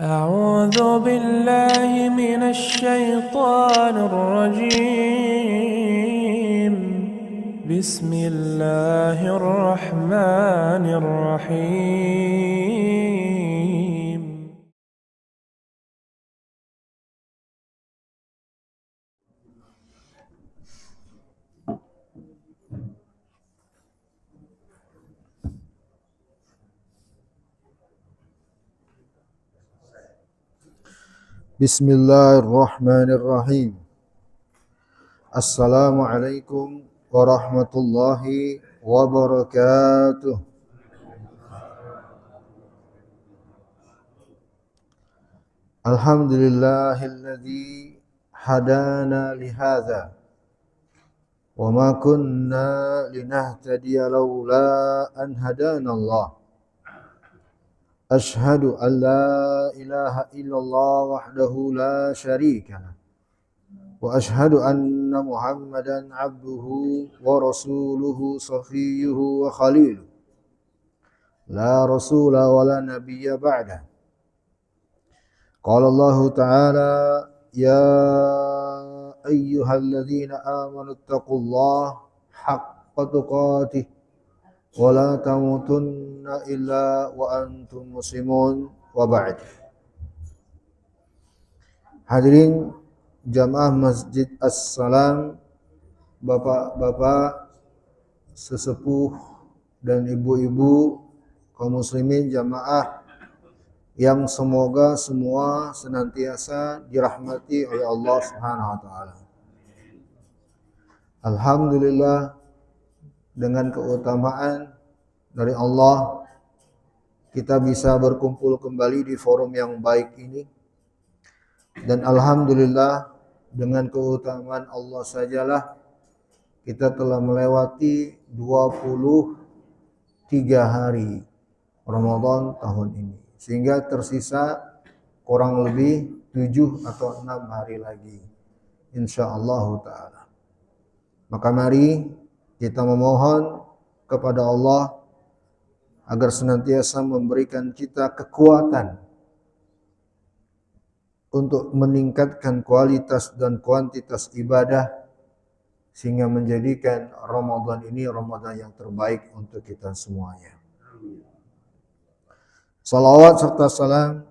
أعوذ بالله من الشيطان الرجيم بسم الله الرحمن الرحيم Bismillahirrahmanirrahim. Assalamualaikum warahmatullahi wabarakatuh. Alhamdulillahilladzi hadana lihadza wa ma kunna linahtadiya laula an hadanallah. Ashhadu an la ilaha illallah wahdahu la syarika lah. Wa ashhadu anna Muhammadan abduhu wa rasuluhu safiyyuhu wa khaliluh. La rasula wa la nabiyya ba'dah. Qala Allah Ta'ala ya ayyuhalladzina amanu taqullaha haqqa tuqatih wa la tamutunna illa wa antum muslimun wa ba'd. Hadirin jamaah Masjid As-Salam, bapak-bapak, sesepuh dan ibu-ibu kaum muslimin jamaah yang semoga semua senantiasa dirahmati oleh Allah Subhanahu wa taala. Alhamdulillah, dengan keutamaan dari Allah kita bisa berkumpul kembali di forum yang baik ini. Dan alhamdulillah dengan keutamaan Allah sajalah kita telah melewati 23 hari Ramadan tahun ini. Sehingga tersisa kurang lebih 7 atau 6 hari lagi, insyaallah ta'ala. Maka mari kita memohon kepada Allah agar senantiasa memberikan kita kekuatan untuk meningkatkan kualitas dan kuantitas ibadah sehingga menjadikan Ramadan ini Ramadan yang terbaik untuk kita semuanya. Salawat serta salam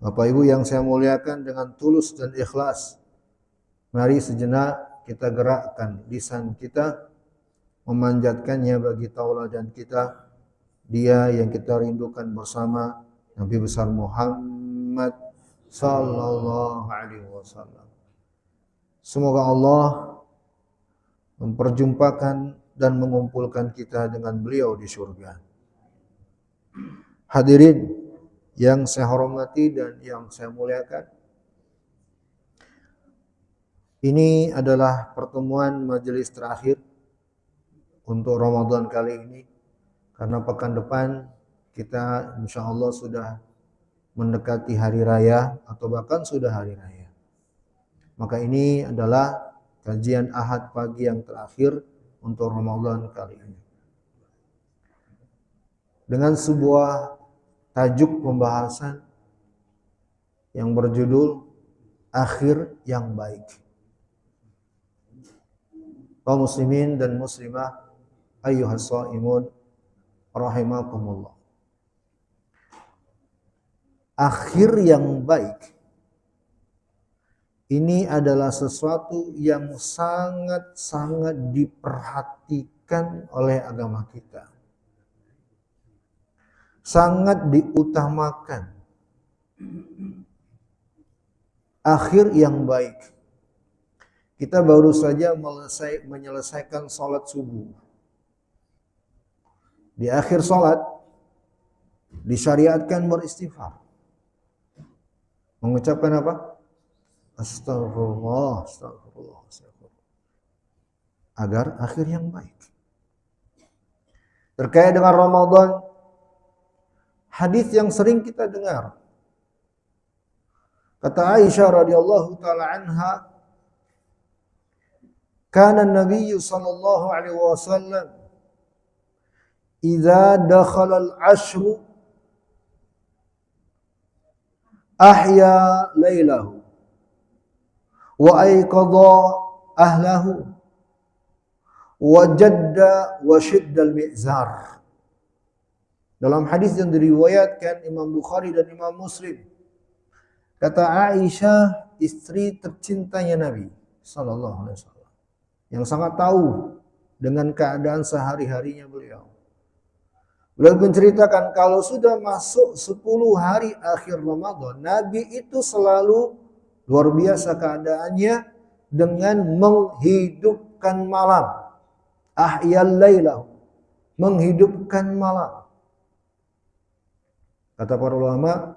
Bapak Ibu yang saya muliakan dengan tulus dan ikhlas. Mari sejenak kita gerakkan lisan kita memanjatkannya bagi tauladan kita, dia yang kita rindukan bersama, Nabi besar Muhammad sallallahu alaihi wasallam. Semoga Allah memperjumpakan dan mengumpulkan kita dengan beliau di surga. Hadirin yang saya hormati dan yang saya muliakan, ini adalah pertemuan majelis terakhir untuk Ramadan kali ini, karena pekan depan kita insyaallah sudah mendekati hari raya atau bahkan sudah hari raya. Maka ini adalah kajian Ahad pagi yang terakhir untuk Ramadan kali ini. Dengan sebuah tajuk pembahasan yang berjudul Akhir yang Baik. Kaum muslimin dan muslimah, ayyuhas shaimun rahimakumullah. Akhir yang baik ini adalah sesuatu yang sangat-sangat diperhatikan oleh agama kita. Sangat diutamakan. Akhir yang baik. Kita baru saja menyelesaikan sholat subuh. Di akhir sholat disyariatkan beristighfar. Mengucapkan apa? Astagfirullah, astagfirullah, astagfirullah. Agar akhir yang baik. Terkait dengan Ramadan, hadis yang sering kita dengar. Kata Aisyah radhiyallahu taala anha, kana an-nabiy sallallahu alaihi wasallam idza dakhala al-'ashru ahya lailahu wa ayqadha ahlahu wa jadda wa shiddal mi'zar. Dalam hadis yang diriwayatkan Imam Bukhari dan Imam Muslim, kata Aisyah, istri tercintanya Nabi sallallahu alaihi wasallam, yang sangat tahu dengan keadaan sehari-harinya beliau. Beliau menceritakan kalau sudah masuk 10 hari akhir Ramadan, Nabi itu selalu luar biasa keadaannya dengan menghidupkan malam. Ahyal lailahu, menghidupkan malam. Kata para ulama,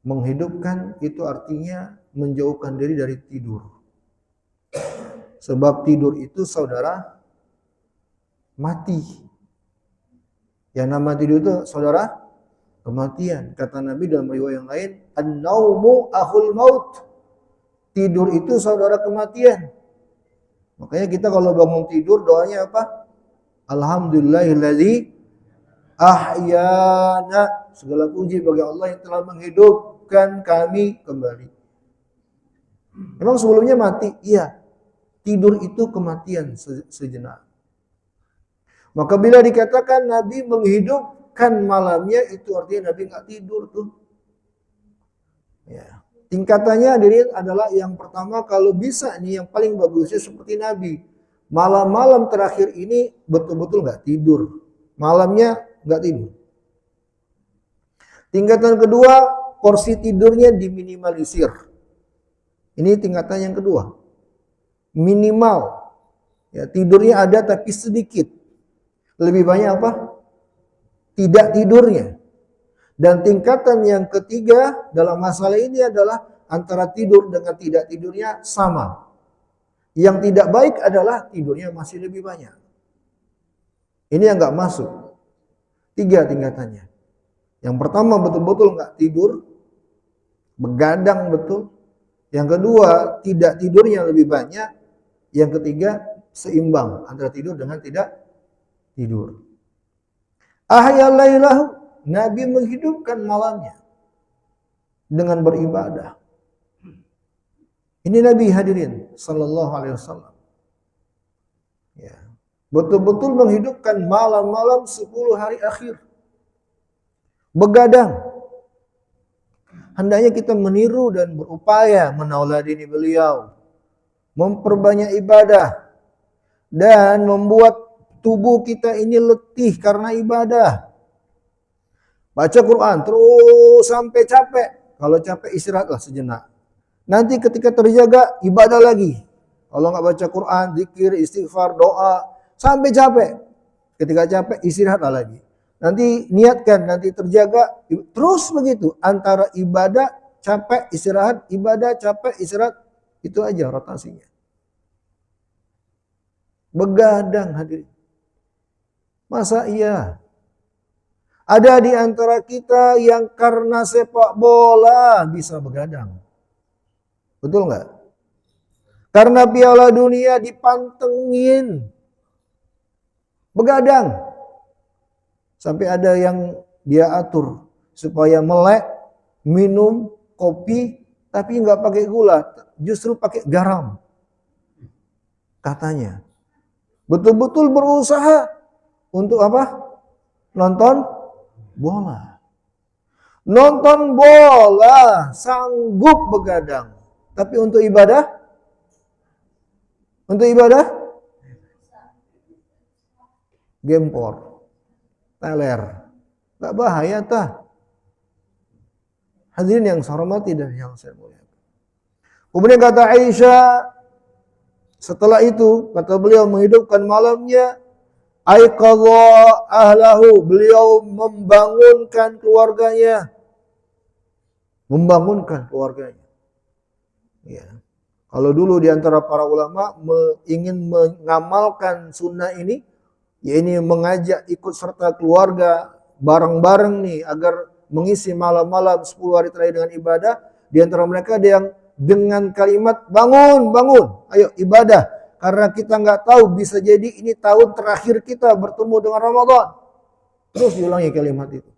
menghidupkan itu artinya menjauhkan diri dari tidur. Sebab tidur itu saudara mati. Yang nama tidur itu saudara kematian. Kata Nabi dalam riwayat yang lain, an-naumu akhul maut. Tidur itu saudara kematian. Makanya kita kalau bangun tidur doanya apa? Alhamdulillahilladzi ahyana. Segala puji bagi Allah yang telah menghidupkan kami kembali. Memang sebelumnya mati? Iya. Tidur itu kematian sejenak. Maka bila dikatakan Nabi menghidupkan malamnya, itu artinya Nabi nggak tidur tuh. Ya. Tingkatannya hadirin adalah yang pertama, kalau bisa nih yang paling bagusnya seperti Nabi. Malam-malam terakhir ini betul-betul nggak tidur. Malamnya nggak tidur. Tingkatan kedua, porsi tidurnya diminimalisir. Ini tingkatan yang kedua. Minimal. Ya, tidurnya ada tapi sedikit. Lebih banyak apa? Tidak tidurnya. Dan tingkatan yang ketiga dalam masalah ini adalah antara tidur dengan tidak tidurnya sama. Yang tidak baik adalah tidurnya masih lebih banyak. Ini yang nggak masuk. 3 tingkatannya. Yang pertama betul-betul nggak tidur, begadang betul. Yang kedua tidak tidurnya lebih banyak. Yang ketiga seimbang antara tidur dengan tidak tidur. Ahya lailahu, Nabi menghidupkan malamnya dengan beribadah. Ini Nabi hadirin sallallahu alaihi wasallam. Ya. Betul-betul menghidupkan malam-malam 10 hari akhir. Begadang. Hendaknya kita meniru dan berupaya menauladini beliau. Memperbanyak ibadah. Dan membuat tubuh kita ini letih karena ibadah. Baca Quran terus sampai capek. Kalau capek istirahatlah sejenak. Nanti ketika terjaga ibadah lagi. Kalau nggak baca Quran, zikir, istighfar, doa sampai capek. Ketika capek istirahatlah lagi. Nanti niatkan, nanti terjaga terus begitu. Antara ibadah, capek, istirahat, ibadah, capek, istirahat. Itu aja rotasinya. Begadang hadirin. Masa iya? Ada di antara kita yang karena sepak bola bisa begadang. Betul nggak? Karena Piala Dunia dipantengin. Begadang. Sampai ada yang dia atur supaya melek, minum kopi, tapi nggak pakai gula, justru pakai garam. Katanya. Betul-betul berusaha untuk apa? Nonton bola. Nonton bola sanggup begadang. Tapi untuk ibadah? Untuk ibadah? Gempor. Teler. Gak bahaya tah. Hadirin yang saya hormati dan yang saya muliakan. Kemudian kata Aisyah, setelah itu kata beliau menghidupkan malamnya, aiqadha ahlahu, beliau membangunkan keluarganya. Membangunkan keluarganya. Ya. Kalau dulu di antara para ulama ingin mengamalkan sunnah ini, ya ini mengajak ikut serta keluarga bareng-bareng nih agar mengisi malam-malam 10 hari terakhir dengan ibadah. Di antara mereka ada yang dengan kalimat bangun, bangun, ayo ibadah. Karena kita nggak tahu bisa jadi ini tahun terakhir kita bertemu dengan Ramadan. Terus diulangi kalimat itu.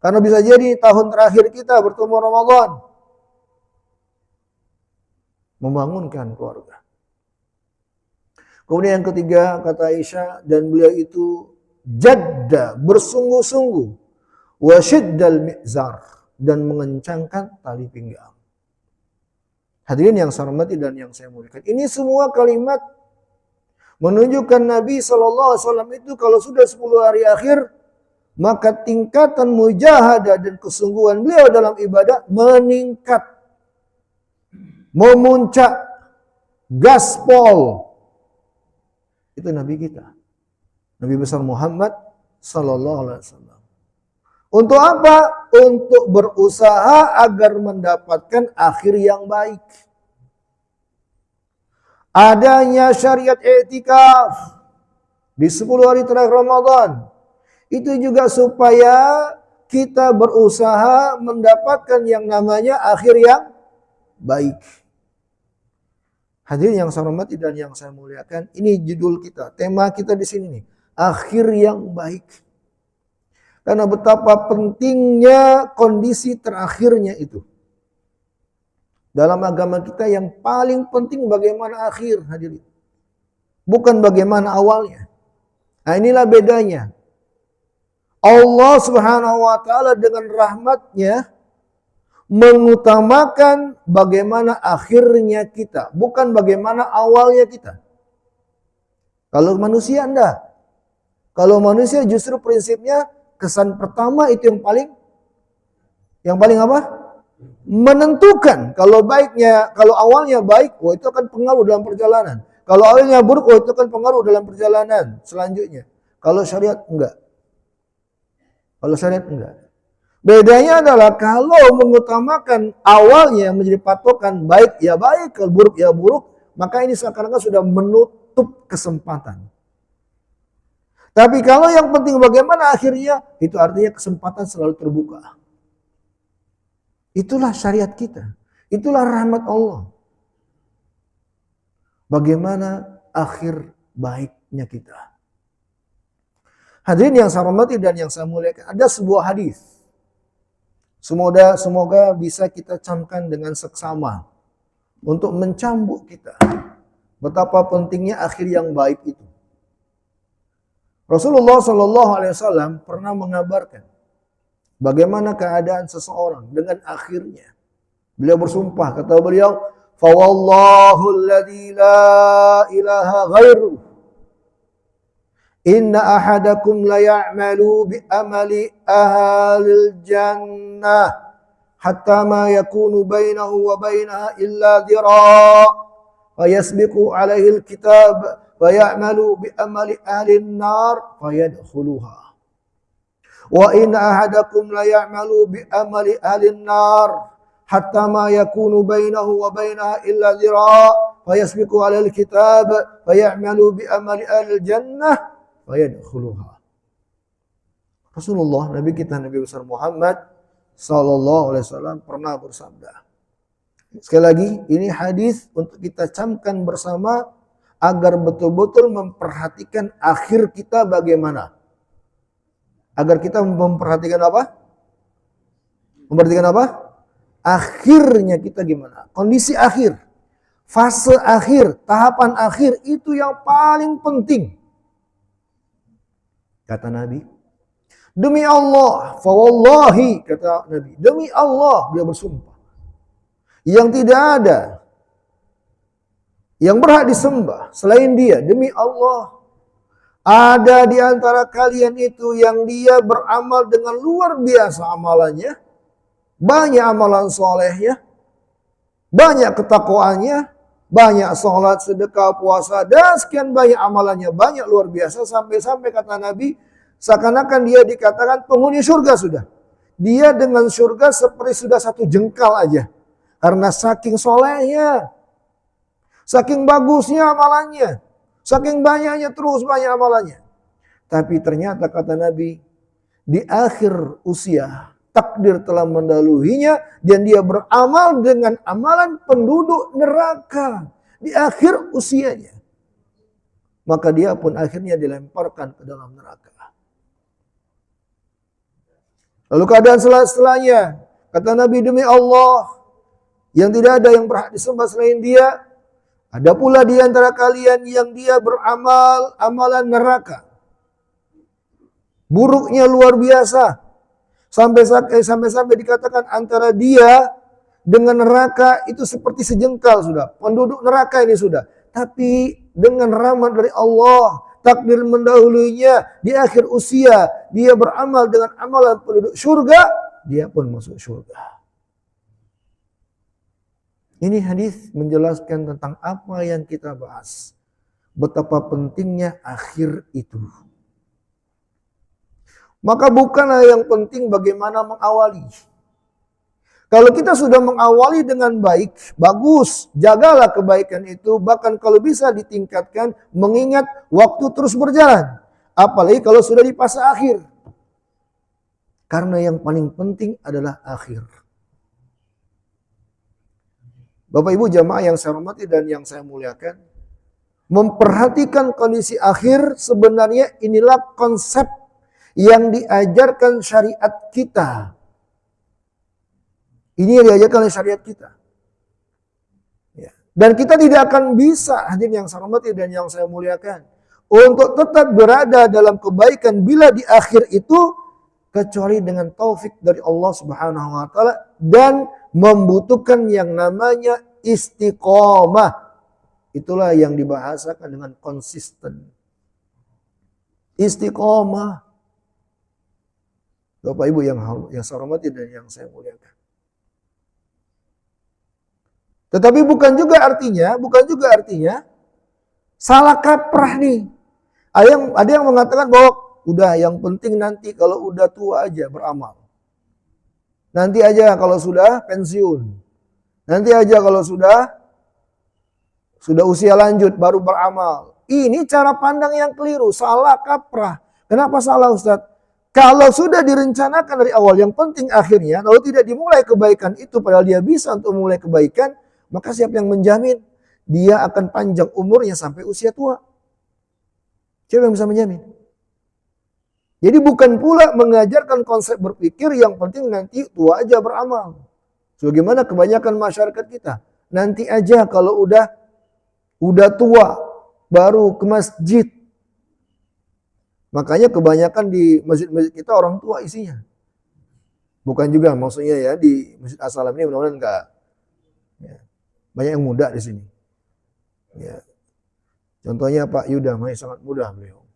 Karena bisa jadi tahun terakhir kita bertemu Ramadan. Membangunkan keluarga. Kemudian yang ketiga kata Aisyah, dan beliau itu jadda, bersungguh-sungguh, wa syiddal mi'zar, dan mengencangkan tali pinggang. Hadirin yang saya hormati dan yang saya muliakan, ini semua kalimat menunjukkan Nabi SAW itu kalau sudah 10 hari akhir, maka tingkatan mujahadah dan kesungguhan beliau dalam ibadah meningkat, memuncak, gaspol. Itu Nabi kita, Nabi besar Muhammad sallallahu alaihi wasallam. Untuk apa? Untuk berusaha agar mendapatkan akhir yang baik. Adanya syariat i'tikaf di 10 hari terakhir Ramadan itu juga supaya kita berusaha mendapatkan yang namanya akhir yang baik. Hadirin yang saya hormati dan yang saya muliakan, ini judul kita, tema kita di sini nih, akhir yang baik. Karena betapa pentingnya kondisi terakhirnya itu. Dalam agama kita yang paling penting bagaimana akhir, hadirin. Bukan bagaimana awalnya. Nah, inilah bedanya. Allah Subhanahu wa taala dengan rahmatnya mengutamakan bagaimana akhirnya kita, bukan bagaimana awalnya kita. Kalau manusia enggak. Kalau manusia justru prinsipnya kesan pertama itu yang paling apa? Menentukan. Kalau baiknya, kalau awalnya baik, oh itu akan pengaruh dalam perjalanan. Kalau awalnya buruk, oh itu akan pengaruh dalam perjalanan selanjutnya. Kalau syariat enggak. Kalau syariat enggak. Bedanya adalah kalau mengutamakan awalnya menjadi patokan baik ya baik, kalau buruk ya buruk, maka ini seakan-akan sudah menutup kesempatan. Tapi kalau yang penting bagaimana akhirnya, itu artinya kesempatan selalu terbuka. Itulah syariat kita. Itulah rahmat Allah. Bagaimana akhir baiknya kita. Hadirin yang saya hormati dan yang saya muliakan, ada sebuah hadis. Semoga bisa kita camkan dengan seksama untuk mencambuk kita betapa pentingnya akhir yang baik itu. Rasulullah Shallallahu Alaihi Wasallam pernah mengabarkan bagaimana keadaan seseorang dengan akhirnya. Beliau bersumpah, kata beliau, "Fawallahu alladzi la ilaha ghairuh, inna ahadakum la ya'malu bi amali ahlil jannah hatta ma yakunu bainahu wa bainaha illa dhira' wa yasbiqu alaihi alkitab wa ya'malu bi amali ahlin nar fa yadkhuluha wa inna ahadakum la ya'malu bi amali ahlin nar hatta ma yakunu bainahu wa bainaha illa dhira' wa yasbiqu alaihi alkitab wa ya'malu bi amali ahlil jannah fayadkhuluha." Rasulullah, Nabi kita, Nabi besar Muhammad sallallahu alaihi wasallam pernah bersabda. Sekali lagi, ini hadis untuk kita camkan bersama agar betul-betul memperhatikan akhir kita bagaimana. Agar kita memperhatikan apa? Memperhatikan apa? Akhirnya kita gimana? Kondisi akhir, fase akhir, tahapan akhir itu yang paling penting. Kata Nabi, demi Allah, fawallahi, kata Nabi, demi Allah, beliau bersumpah, yang tidak ada yang berhak disembah selain Dia, demi Allah, ada di antara kalian itu yang dia beramal dengan luar biasa amalannya, banyak amalan solehnya, banyak ketakwaannya, banyak sholat, sedekah, puasa, dan sekian banyak amalannya, banyak luar biasa, sampai-sampai kata Nabi, seakan-akan dia dikatakan penghuni surga sudah. Dia dengan surga seperti sudah satu jengkal aja. Karena saking solehnya, saking bagusnya amalannya, saking banyaknya terus banyak amalannya. Tapi ternyata kata Nabi, di akhir usia, takdir telah mendahuluinya dan dia beramal dengan amalan penduduk neraka di akhir usianya. Maka dia pun akhirnya dilemparkan ke dalam neraka. Lalu keadaan setelahnya, kata Nabi, demi Allah yang tidak ada yang berhak disembah selain Dia, ada pula di antara kalian yang dia beramal amalan neraka. Buruknya luar biasa. Sampai dikatakan antara dia dengan neraka itu seperti sejengkal sudah. Penduduk neraka ini sudah. Tapi dengan rahmat dari Allah, takdir mendahulunya di akhir usia, dia beramal dengan amalan penduduk surga, dia pun masuk surga. Ini hadis menjelaskan tentang apa yang kita bahas. Betapa pentingnya akhir itu. Maka bukanlah yang penting bagaimana mengawali. Kalau kita sudah mengawali dengan baik, bagus, jagalah kebaikan itu. Bahkan kalau bisa ditingkatkan, mengingat waktu terus berjalan. Apalagi kalau sudah di fase akhir. Karena yang paling penting adalah akhir. Bapak Ibu jamaah yang saya hormati dan yang saya muliakan, memperhatikan kondisi akhir sebenarnya inilah konsep yang diajarkan syariat kita. Ini yang diajarkan oleh syariat kita. Ya. Dan kita tidak akan bisa, hadirin yang saya hormati dan yang saya muliakan, untuk tetap berada dalam kebaikan bila di akhir itu, kecuali dengan taufik dari Allah Subhanahu wa taala dan membutuhkan yang namanya istiqomah. Itulah yang dibahasakan dengan konsisten. Istiqomah. Bapak Ibu yang saya hormati dan yang saya muliakan. Tetapi bukan juga artinya salah kaprah nih. Ada yang mengatakan bahwa udah yang penting nanti kalau udah tua aja beramal. Nanti aja kalau sudah pensiun. Nanti aja kalau sudah usia lanjut baru beramal. Ini cara pandang yang keliru, salah kaprah. Kenapa salah Ustaz? Kalau sudah direncanakan dari awal, yang penting akhirnya, kalau tidak dimulai kebaikan itu padahal dia bisa untuk memulai kebaikan, maka siapa yang menjamin dia akan panjang umurnya sampai usia tua? Siapa yang bisa menjamin? Jadi bukan pula mengajarkan konsep berpikir yang penting nanti tua aja beramal. Sebagaimana kebanyakan masyarakat kita. Nanti aja kalau udah tua baru ke masjid. Makanya kebanyakan di masjid-masjid kita orang tua isinya. Bukan juga maksudnya ya di Masjid As-Salam ini mudah-mudahan enggak. Ya. Banyak yang muda di sini. Ya. Contohnya Pak Yuda, masih sangat muda beliau.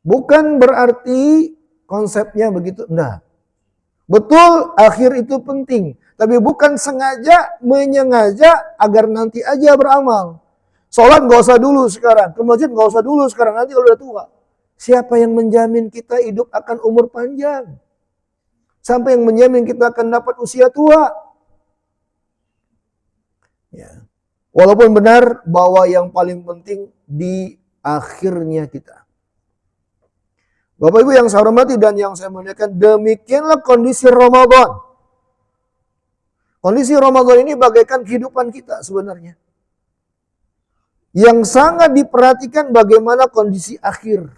Bukan berarti konsepnya begitu, enggak. Betul, akhir itu penting. Tapi bukan menyengaja agar nanti aja beramal. Sholat gak usah dulu sekarang, ke masjid gak usah dulu sekarang, nanti kalau udah tua. Siapa yang menjamin kita hidup akan umur panjang? Siapa yang menjamin kita akan dapat usia tua? Ya. Walaupun benar bahwa yang paling penting di akhirnya kita. Bapak Ibu yang saya hormati dan yang saya muliakan, demikianlah kondisi Ramadan. Kondisi Ramadan ini bagaikan kehidupan kita sebenarnya. Yang sangat diperhatikan bagaimana kondisi akhir.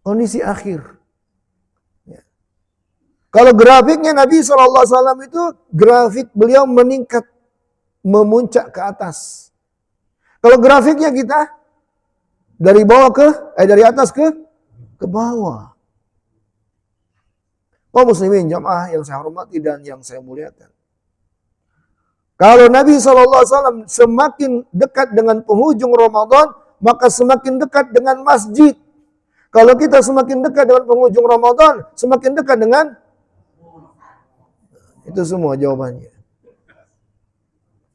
Kondisi akhir. Ya. Kalau grafiknya Nabi SAW itu grafik beliau meningkat, memuncak ke atas. Kalau grafiknya kita dari atas ke bawah. Kaum muslimin jamaah yang saya hormati dan yang saya muliakan. Kalau Nabi SAW semakin dekat dengan penghujung Ramadan, maka semakin dekat dengan masjid. Kalau kita semakin dekat dengan penghujung Ramadan, semakin dekat dengan itu semua jawabannya.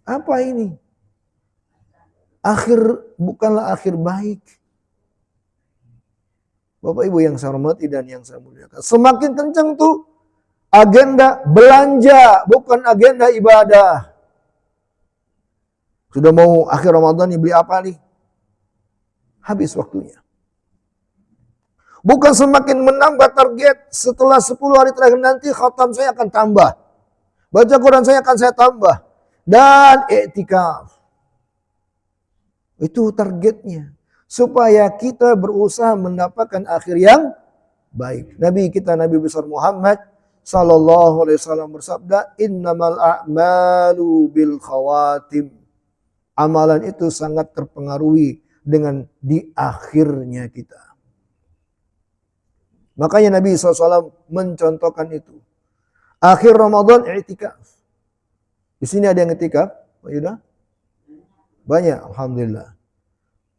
Apa ini? Bukanlah akhir baik. Bapak Ibu yang saya hormati dan yang saya muliakan. Semakin kencang tuh agenda belanja, bukan agenda ibadah. Sudah mau akhir Ramadan nih, beli apa nih? Habis waktunya. Bukan semakin menambah target, setelah 10 hari terakhir nanti khatam saya akan tambah. Baca Quran saya akan saya tambah. Dan i'tikaf. Itu targetnya. Supaya kita berusaha mendapatkan akhir yang baik. Nabi kita, Nabi besar Muhammad sallallahu alaihi wasallam bersabda, "Innamal a'malu bil khawatim." Amalan itu sangat terpengaruhi dengan di akhirnya kita. Makanya Nabi SAW mencontohkan itu. Akhir Ramadan i'tikaf. Di sini ada yang i'tikaf, Pak Yuda? Banyak, alhamdulillah.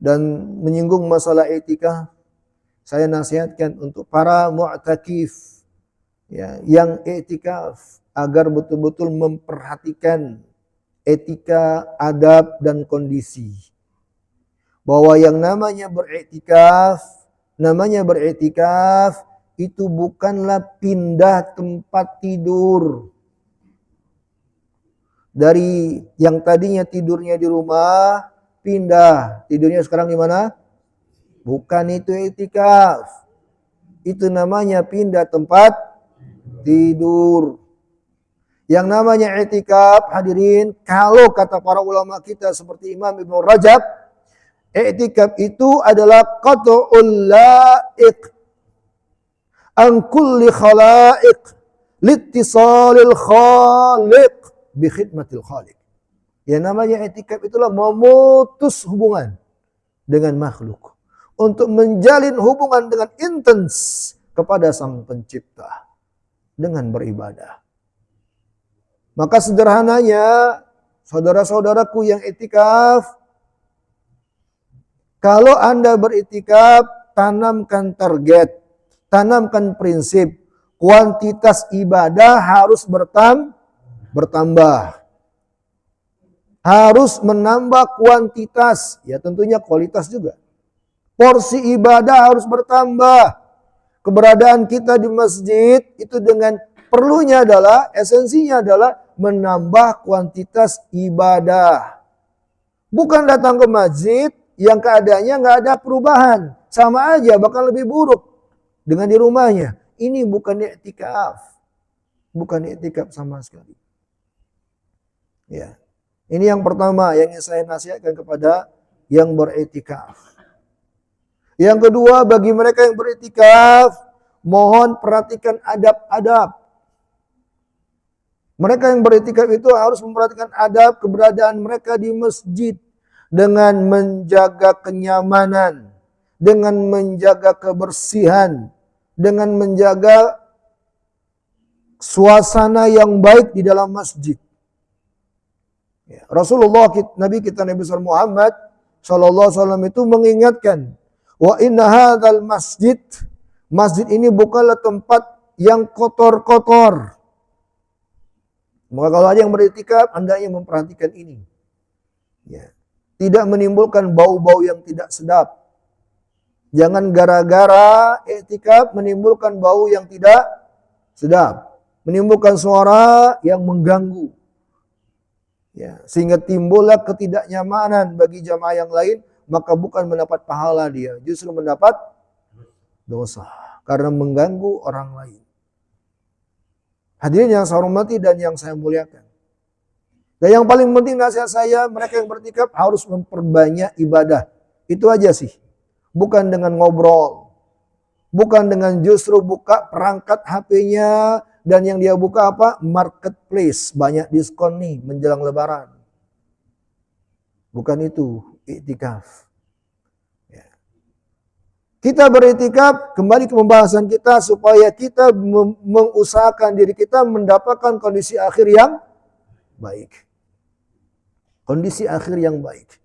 Dan menyinggung masalah i'tikaf, saya nasihatkan untuk para mu'takif ya, yang i'tikaf agar betul-betul memperhatikan etika, adab dan kondisi. Bahwa yang namanya beriktikaf itu bukanlah pindah tempat tidur. Dari yang tadinya tidurnya di rumah, pindah. Tidurnya sekarang di mana? Bukan itu iktikaf. Itu namanya pindah tempat tidur. Yang namanya iktikaf, hadirin, kalau kata para ulama kita seperti Imam Ibnu Rajab, i'tikaf itu adalah qat'ul la'iq an kulli khala'iq littisalil khaliq bi khidmatil khaliq. Yang namanya i'tikaf itulah memutus hubungan dengan makhluk untuk menjalin hubungan dengan intens kepada Sang Pencipta dengan beribadah. Maka sederhananya, saudara-saudaraku yang i'tikaf, kalau Anda beriktikaf, tanamkan target, tanamkan prinsip, kuantitas ibadah harus bertambah. Harus menambah kuantitas, ya tentunya kualitas juga. Porsi ibadah harus bertambah. Keberadaan kita di masjid itu dengan perlunya adalah, esensinya adalah menambah kuantitas ibadah. Bukan datang ke masjid yang keadaannya nggak ada perubahan, sama aja bahkan lebih buruk dengan di rumahnya. Ini bukan i'tikaf, bukan i'tikaf sama sekali. Ya, ini yang pertama yang ingin saya nasihatkan kepada yang beriktikaf. Yang kedua, bagi mereka yang beriktikaf, mohon perhatikan adab-adab. Mereka yang beriktikaf itu harus memperhatikan adab keberadaan mereka di masjid. Dengan menjaga kenyamanan, dengan menjaga kebersihan, dengan menjaga suasana yang baik di dalam masjid. Ya, Rasulullah Nabi kita Nabi Muhammad sallallahu alaihi wasallam itu mengingatkan, wa inna hadzal masjid, masjid ini bukanlah tempat yang kotor-kotor. Maka kalau ada yang beriktikaf, hendaknya memperhatikan ini. Ya. Tidak menimbulkan bau-bau yang tidak sedap. Jangan gara-gara i'tikaf menimbulkan bau yang tidak sedap. Menimbulkan suara yang mengganggu. Ya, sehingga timbullah ketidaknyamanan bagi jamaah yang lain, maka bukan mendapat pahala dia, justru mendapat dosa karena mengganggu orang lain. Hadirin yang saya hormati dan yang saya muliakan. Dan yang paling penting nasihat saya, mereka yang beriktikaf harus memperbanyak ibadah. Itu aja sih. Bukan dengan ngobrol. Bukan dengan justru buka perangkat HP-nya. Dan yang dia buka apa? Marketplace. Banyak diskon nih menjelang lebaran. Bukan itu iktikaf. Ya. Kita beriktikaf, kembali ke pembahasan kita, supaya kita mengusahakan diri kita mendapatkan kondisi akhir yang baik. Kondisi akhir yang baik.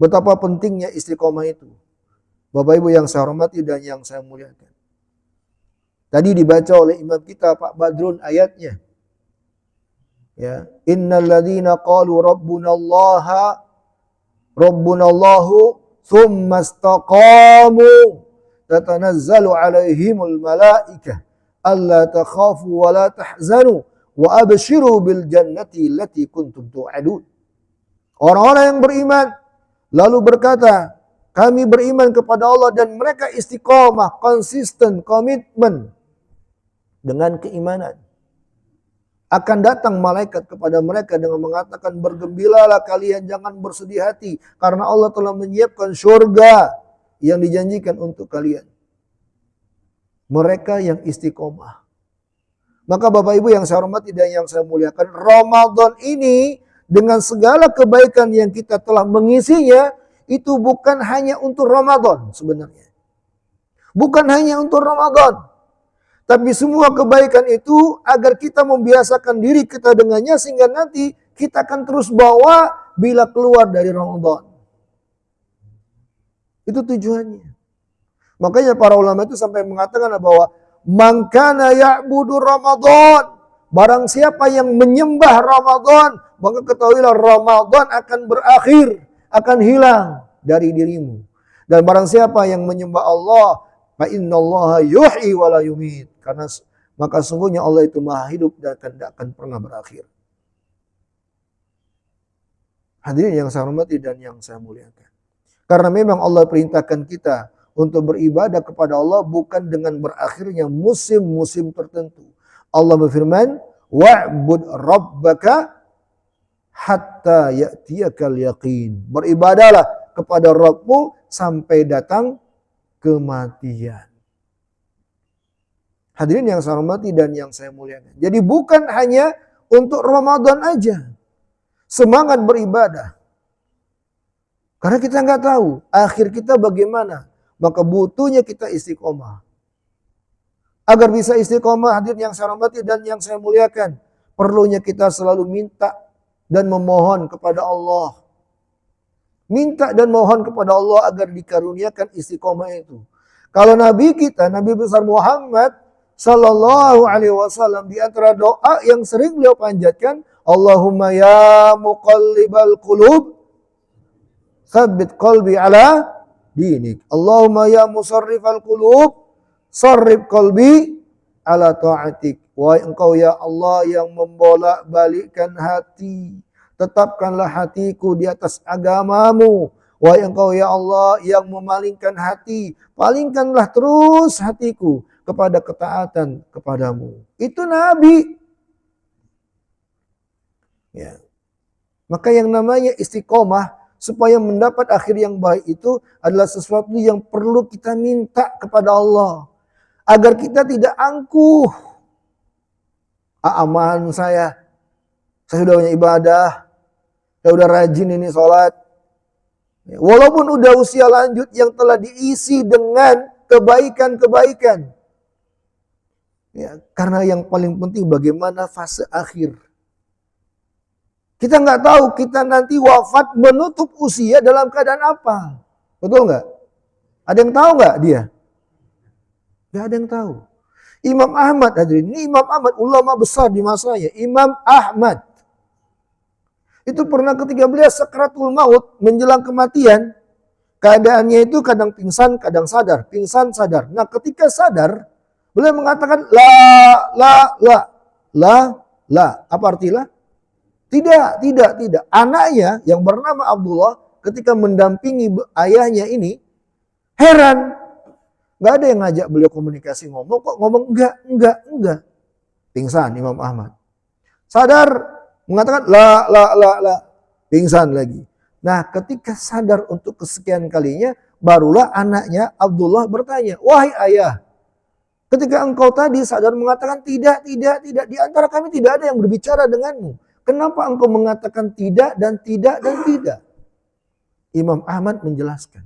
Betapa pentingnya istiqomah itu. Bapak Ibu yang saya hormati dan yang saya muliakan. Tadi dibaca oleh imam kita Pak Badrun ayatnya. Ya, innal ladzina qalu rabbunallahu thumma istaqamu tatanazzalu alaihimul malaikah alla takhafu wa la tahzanu wa abshiru bil jannati allati kuntum tu'adun. Orang-orang yang beriman lalu berkata, kami beriman kepada Allah, dan mereka istiqomah, konsisten, komitmen dengan keimanan. Akan datang malaikat kepada mereka dengan mengatakan, bergembiralah kalian, jangan bersedih hati, karena Allah telah menyiapkan surga yang dijanjikan untuk kalian. mereka yang istiqomah. Maka Bapak Ibu yang saya hormati dan yang saya muliakan, Ramadan ini dengan segala kebaikan yang kita telah mengisinya, itu bukan hanya untuk Ramadan sebenarnya. Bukan hanya untuk Ramadan. Tapi semua kebaikan itu agar kita membiasakan diri kita dengannya sehingga nanti kita akan terus bawa bila keluar dari Ramadan. Itu tujuannya. Makanya para ulama itu sampai mengatakan bahwa man kana ya'budu Ramadan, barang siapa yang menyembah Ramadan, maka ketahuilah Ramadan akan berakhir, akan hilang dari dirimu. Dan barang siapa yang menyembah Allah, fa innallaha yuhyi wa la yumit, karena maka sungguhnya Allah itu Maha hidup dan tidak akan pernah berakhir. Hadirin yang saya hormati dan yang saya muliakan. Karena memang Allah perintahkan kita untuk beribadah kepada Allah bukan dengan berakhirnya musim-musim tertentu. Allah berfirman, wa'bud rabbaka hatta ya'tiyakal yaqin. Beribadahlah kepada Rabbmu sampai datang kematian. Hadirin yang saya hormati dan yang saya muliakan. Jadi bukan hanya untuk Ramadan aja semangat beribadah. Karena kita nggak tahu akhir kita bagaimana. Maka butuhnya kita istiqomah. Agar bisa istiqomah, hadirin yang saya hormati dan yang saya muliakan, perlunya kita selalu minta dan memohon kepada Allah. Minta dan mohon kepada Allah agar dikaruniakan istiqomah itu. Kalau Nabi kita, Nabi besar Muhammad Sallallahu Alaihi Wasallam, di antara doa yang sering beliau panjatkan, Allahumma ya muqallibal qulub, tsabbit qalbi ala dinik. Allahumma ya musarrifal qulub, sarrif qalbi ala ta'atik. Wahai engkau ya Allah yang membolak-balikkan hati, tetapkanlah hatiku di atas agamamu. Wahai engkau ya Allah yang memalingkan hati, palingkanlah terus hatiku kepada ketaatan kepadamu. Itu Nabi. Ya. Maka yang namanya istiqomah supaya mendapat akhir yang baik itu adalah sesuatu yang perlu kita minta kepada Allah. Agar kita tidak angkuh. Aman saya sudah banyak ibadah, saya sudah rajin ini sholat. Walaupun udah usia lanjut yang telah diisi dengan kebaikan-kebaikan. Ya, karena yang paling penting bagaimana fase akhir. Kita nggak tahu kita nanti wafat menutup usia dalam keadaan apa. Betul nggak? Ada yang tahu nggak dia? Nggak ada yang tahu. Imam Ahmad, hadirin, ini Imam Ahmad, ulama besar di masanya. Imam Ahmad. Itu pernah ketika beliau sakratul maut, menjelang kematian, keadaannya itu kadang pingsan, kadang sadar. Pingsan, sadar. Nah ketika sadar, beliau mengatakan, la. Apa artinya? Tidak. Anaknya yang bernama Abdullah ketika mendampingi ayahnya ini heran. Gak ada yang ngajak beliau komunikasi ngomong. Kok ngomong enggak. Pingsan Imam Ahmad. Sadar mengatakan la. Pingsan lagi. Nah ketika sadar untuk kesekian kalinya barulah anaknya Abdullah bertanya. Wahai ayah. Ketika engkau tadi sadar mengatakan tidak. Di antara kami tidak ada yang berbicara denganmu. Kenapa engkau mengatakan tidak dan tidak dan tidak? Imam Ahmad menjelaskan.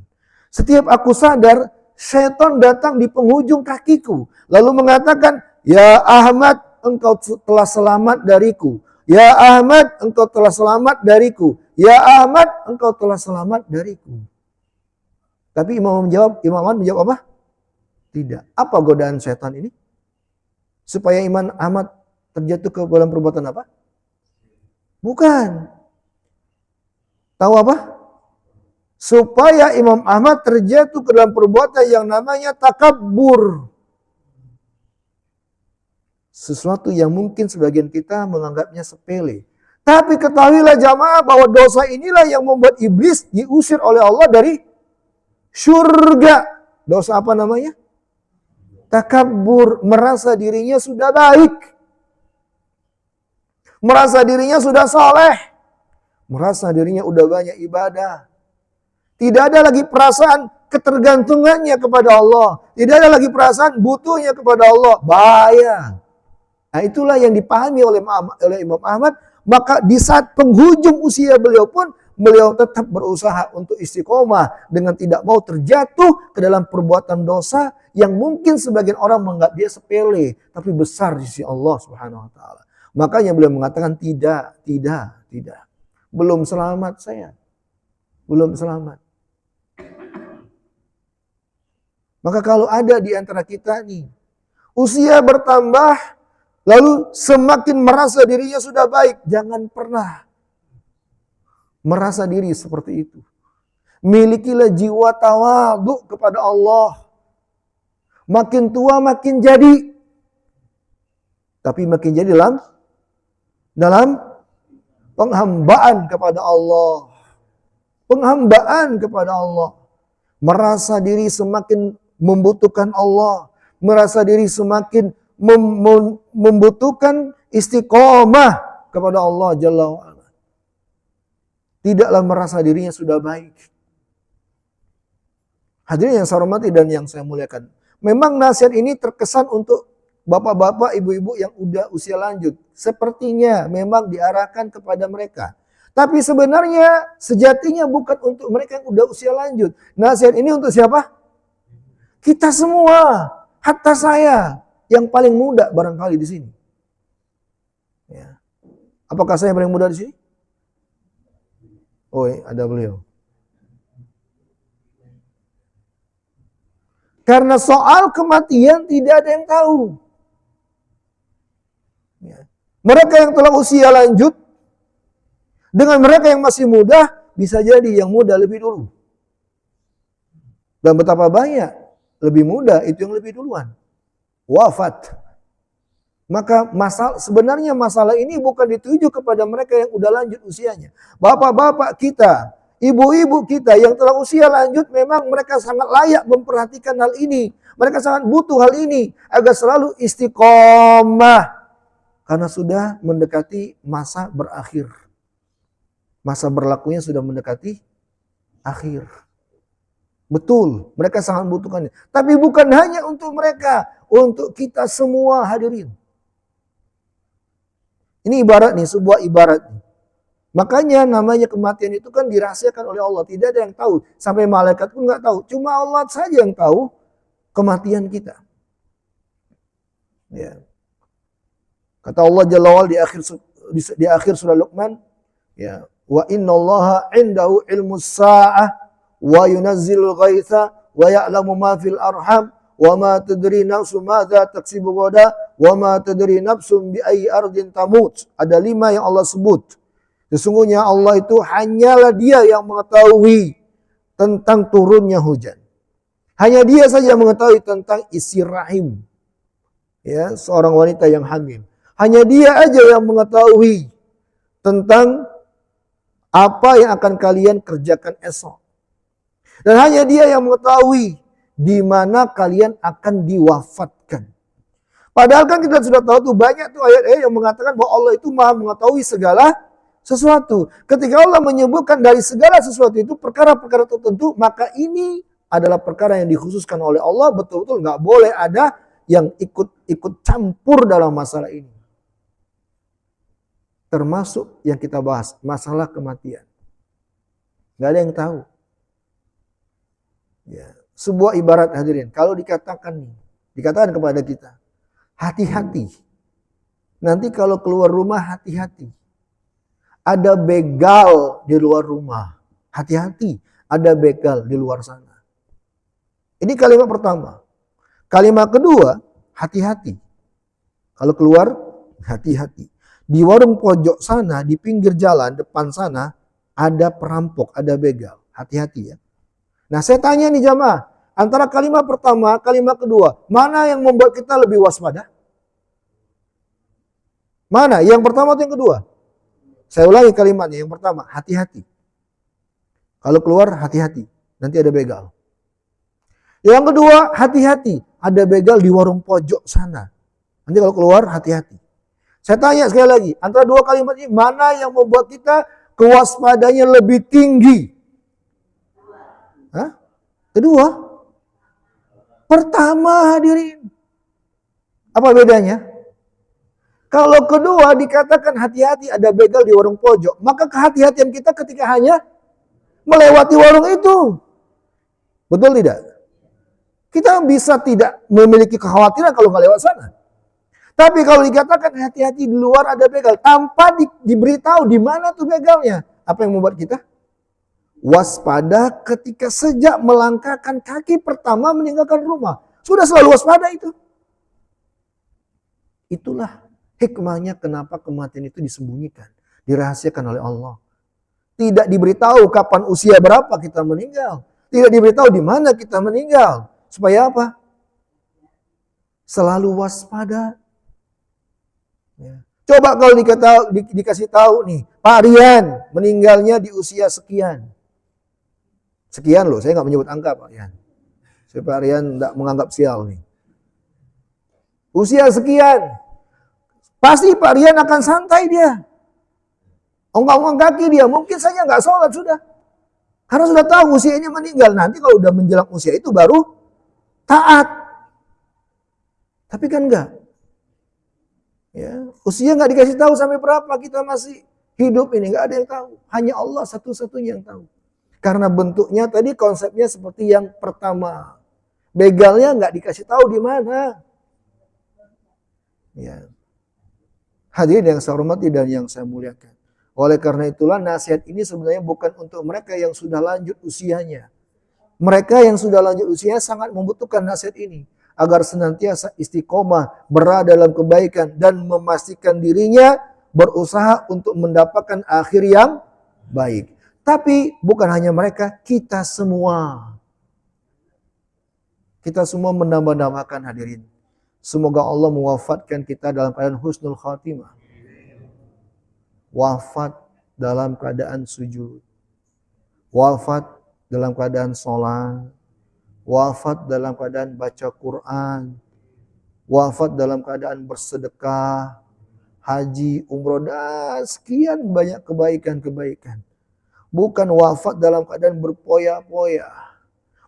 Setiap aku sadar, syaitan datang di penghujung kakiku. Lalu mengatakan, ya Ahmad, engkau telah selamat dariku. Ya Ahmad, engkau telah selamat dariku. Ya Ahmad, engkau telah selamat dariku. Tapi Imam Ahmad menjawab apa? Tidak. Apa godaan syaitan ini? Supaya Imam Ahmad terjatuh ke dalam perbuatan apa? Bukan. Tahu apa? Supaya Imam Ahmad terjatuh ke dalam perbuatan yang namanya takabbur. Sesuatu yang mungkin sebagian kita menganggapnya sepele. Tapi ketahuilah jamaah bahwa dosa inilah yang membuat iblis diusir oleh Allah dari surga. Dosa apa namanya? Takabbur, merasa dirinya sudah baik. Merasa dirinya sudah soleh. Merasa dirinya udah banyak ibadah. Tidak ada lagi perasaan ketergantungannya kepada Allah. Tidak ada lagi perasaan butuhnya kepada Allah. Bahaya. Nah, itulah yang dipahami oleh Imam Ahmad. Maka di saat penghujung usia beliau pun, beliau tetap berusaha untuk istiqomah dengan tidak mau terjatuh ke dalam perbuatan dosa yang mungkin sebagian orang menganggap dia sepele, tapi besar di sisi Allah Subhanahu wa taala. Makanya beliau mengatakan tidak. Belum selamat saya. Belum selamat. Maka kalau ada di antara kita nih, usia bertambah, lalu semakin merasa dirinya sudah baik, jangan pernah merasa diri seperti itu. Milikilah jiwa tawadhu kepada Allah. Makin tua makin jadi. Tapi makin jadi dalam penghambaan kepada Allah. Penghambaan kepada Allah. Merasa diri semakin membutuhkan Allah. Merasa diri semakin membutuhkan istiqomah kepada Allah Jalla wa'ala. Tidaklah merasa dirinya sudah baik. Hadirin yang saya hormati dan yang saya muliakan. Memang nasihat ini terkesan untuk bapak-bapak, ibu-ibu yang udah usia lanjut. Sepertinya memang diarahkan kepada mereka. Tapi sebenarnya sejatinya bukan untuk mereka yang udah usia lanjut. Nasihat ini untuk siapa? Kita semua. Hatta saya yang paling muda barangkali di sini. Ya. Apakah saya yang paling muda di sini? Oh, ada beliau. Karena soal kematian tidak ada yang tahu. Ya. Mereka yang telah usia lanjut dengan mereka yang masih muda, bisa jadi yang muda lebih dulu. Dan betapa banyak lebih muda itu yang lebih duluan wafat. Maka sebenarnya masalah ini bukan dituju kepada mereka yang udah lanjut usianya. Bapak-bapak kita, ibu-ibu kita yang telah usia lanjut, memang mereka sangat layak memperhatikan hal ini. Mereka sangat butuh hal ini agar selalu istiqomah. Karena sudah mendekati masa berakhir. Masa berlakunya sudah mendekati akhir. Betul, mereka sangat membutuhkannya. Tapi bukan hanya untuk mereka, untuk kita semua hadirin. Ini ibarat nih, sebuah ibarat nih. Makanya namanya kematian itu kan dirahasiakan oleh Allah. Tidak ada yang tahu. Sampai malaikat pun nggak tahu. Cuma Allah saja yang tahu kematian kita. Ya. Kata Allah Jalla wa'ala di akhir surah Luqman, ya, wa innallaha 'indahu ilmus sa'ah wa yunazzilul ghaitha wa ya'lamu ma fil arham wa ma tadri nafsun madza taksibu ghadan wa ma tadri nafsun bi ayyi ardin tamut. Ada 5 yang Allah sebut. Sesungguhnya Allah itu hanyalah Dia yang mengetahui tentang turunnya hujan. Hanya Dia saja mengetahui tentang isi rahim. Ya, seorang wanita yang hamil. Hanya Dia aja yang mengetahui tentang apa yang akan kalian kerjakan esok. Dan hanya Dia yang mengetahui di mana kalian akan diwafatkan. Padahal kan kita sudah tahu tuh banyak tuh ayat-ayat yang mengatakan bahwa Allah itu Maha mengetahui segala sesuatu. Ketika Allah menyebutkan dari segala sesuatu itu perkara-perkara tertentu, maka ini adalah perkara yang dikhususkan oleh Allah. Betul-betul nggak boleh ada yang ikut campur dalam masalah ini. Termasuk yang kita bahas, masalah kematian. Nggak ada yang tahu. Ya. Sebuah ibarat hadirin, kalau dikatakan kepada kita, hati-hati. Nanti kalau keluar rumah hati-hati. Ada begal di luar rumah. Hati-hati, ada begal di luar sana. Ini kalimat pertama. Kalimat kedua, hati-hati. Kalau keluar, hati-hati. Di warung pojok sana, di pinggir jalan, depan sana, ada perampok, ada begal. Hati-hati ya. Nah saya tanya nih jamaah, antara kalimat pertama, kalimat kedua, mana yang membuat kita lebih waspada? Mana? Yang pertama atau yang kedua? Saya ulangi kalimatnya. Yang pertama, hati-hati. Kalau keluar, hati-hati. Nanti ada begal. Yang kedua, hati-hati. Ada begal di warung pojok sana. Nanti kalau keluar, hati-hati. Saya tanya sekali lagi, antara dua kalimat ini, mana yang membuat kita kewaspadanya lebih tinggi? Hah? Kedua, pertama hadirin. Apa bedanya? Kalau kedua dikatakan hati-hati ada begal di warung pojok, maka kehati-hatian kita ketika hanya melewati warung itu. Betul tidak? Kita bisa tidak memiliki kekhawatiran kalau nggak lewat sana. Tapi kalau dikatakan hati-hati di luar ada begal, tanpa diberitahu di mana tuh begalnya, apa yang membuat kita waspada ketika sejak melangkahkan kaki pertama meninggalkan rumah? Sudah selalu waspada itu. Itulah hikmahnya kenapa kematian itu disembunyikan, dirahasiakan oleh Allah. Tidak diberitahu kapan usia berapa kita meninggal. Tidak diberitahu di mana kita meninggal. Supaya apa? Selalu waspada. Ya. Coba kalau dikasih tahu nih, Pak Rian meninggalnya di usia sekian. Sekian loh, saya nggak menyebut angka Pak Rian. Saya Pak Rian nggak menganggap sial nih. Usia sekian. Pasti Pak Rian akan santai dia. Ongkang-ongkang kaki dia. Mungkin saja nggak sholat sudah. Karena sudah tahu usianya meninggal. Nanti kalau udah menjelang usia itu baru taat. Tapi kan enggak. Ya, usia nggak dikasih tahu sampai berapa kita masih hidup ini. Nggak ada yang tahu. Hanya Allah satu-satunya yang tahu. Karena bentuknya tadi konsepnya seperti yang pertama. Begalnya nggak dikasih tahu di mana. Ya. Hadirin yang saya hormati dan yang saya muliakan. Oleh karena itulah nasihat ini sebenarnya bukan untuk mereka yang sudah lanjut usianya. Mereka yang sudah lanjut usia sangat membutuhkan nasihat ini. Agar senantiasa istiqomah, berada dalam kebaikan dan memastikan dirinya berusaha untuk mendapatkan akhir yang baik. Tapi bukan hanya mereka, kita semua. Kita semua menambah-nambahkan hadirin. Semoga Allah mewafatkan kita dalam keadaan husnul khatimah. Wafat dalam keadaan sujud. Wafat dalam keadaan sholat. Wafat dalam keadaan baca Quran. Wafat dalam keadaan bersedekah. Haji, umroh, dan sekian banyak kebaikan-kebaikan. Bukan wafat dalam keadaan berpoya-poya.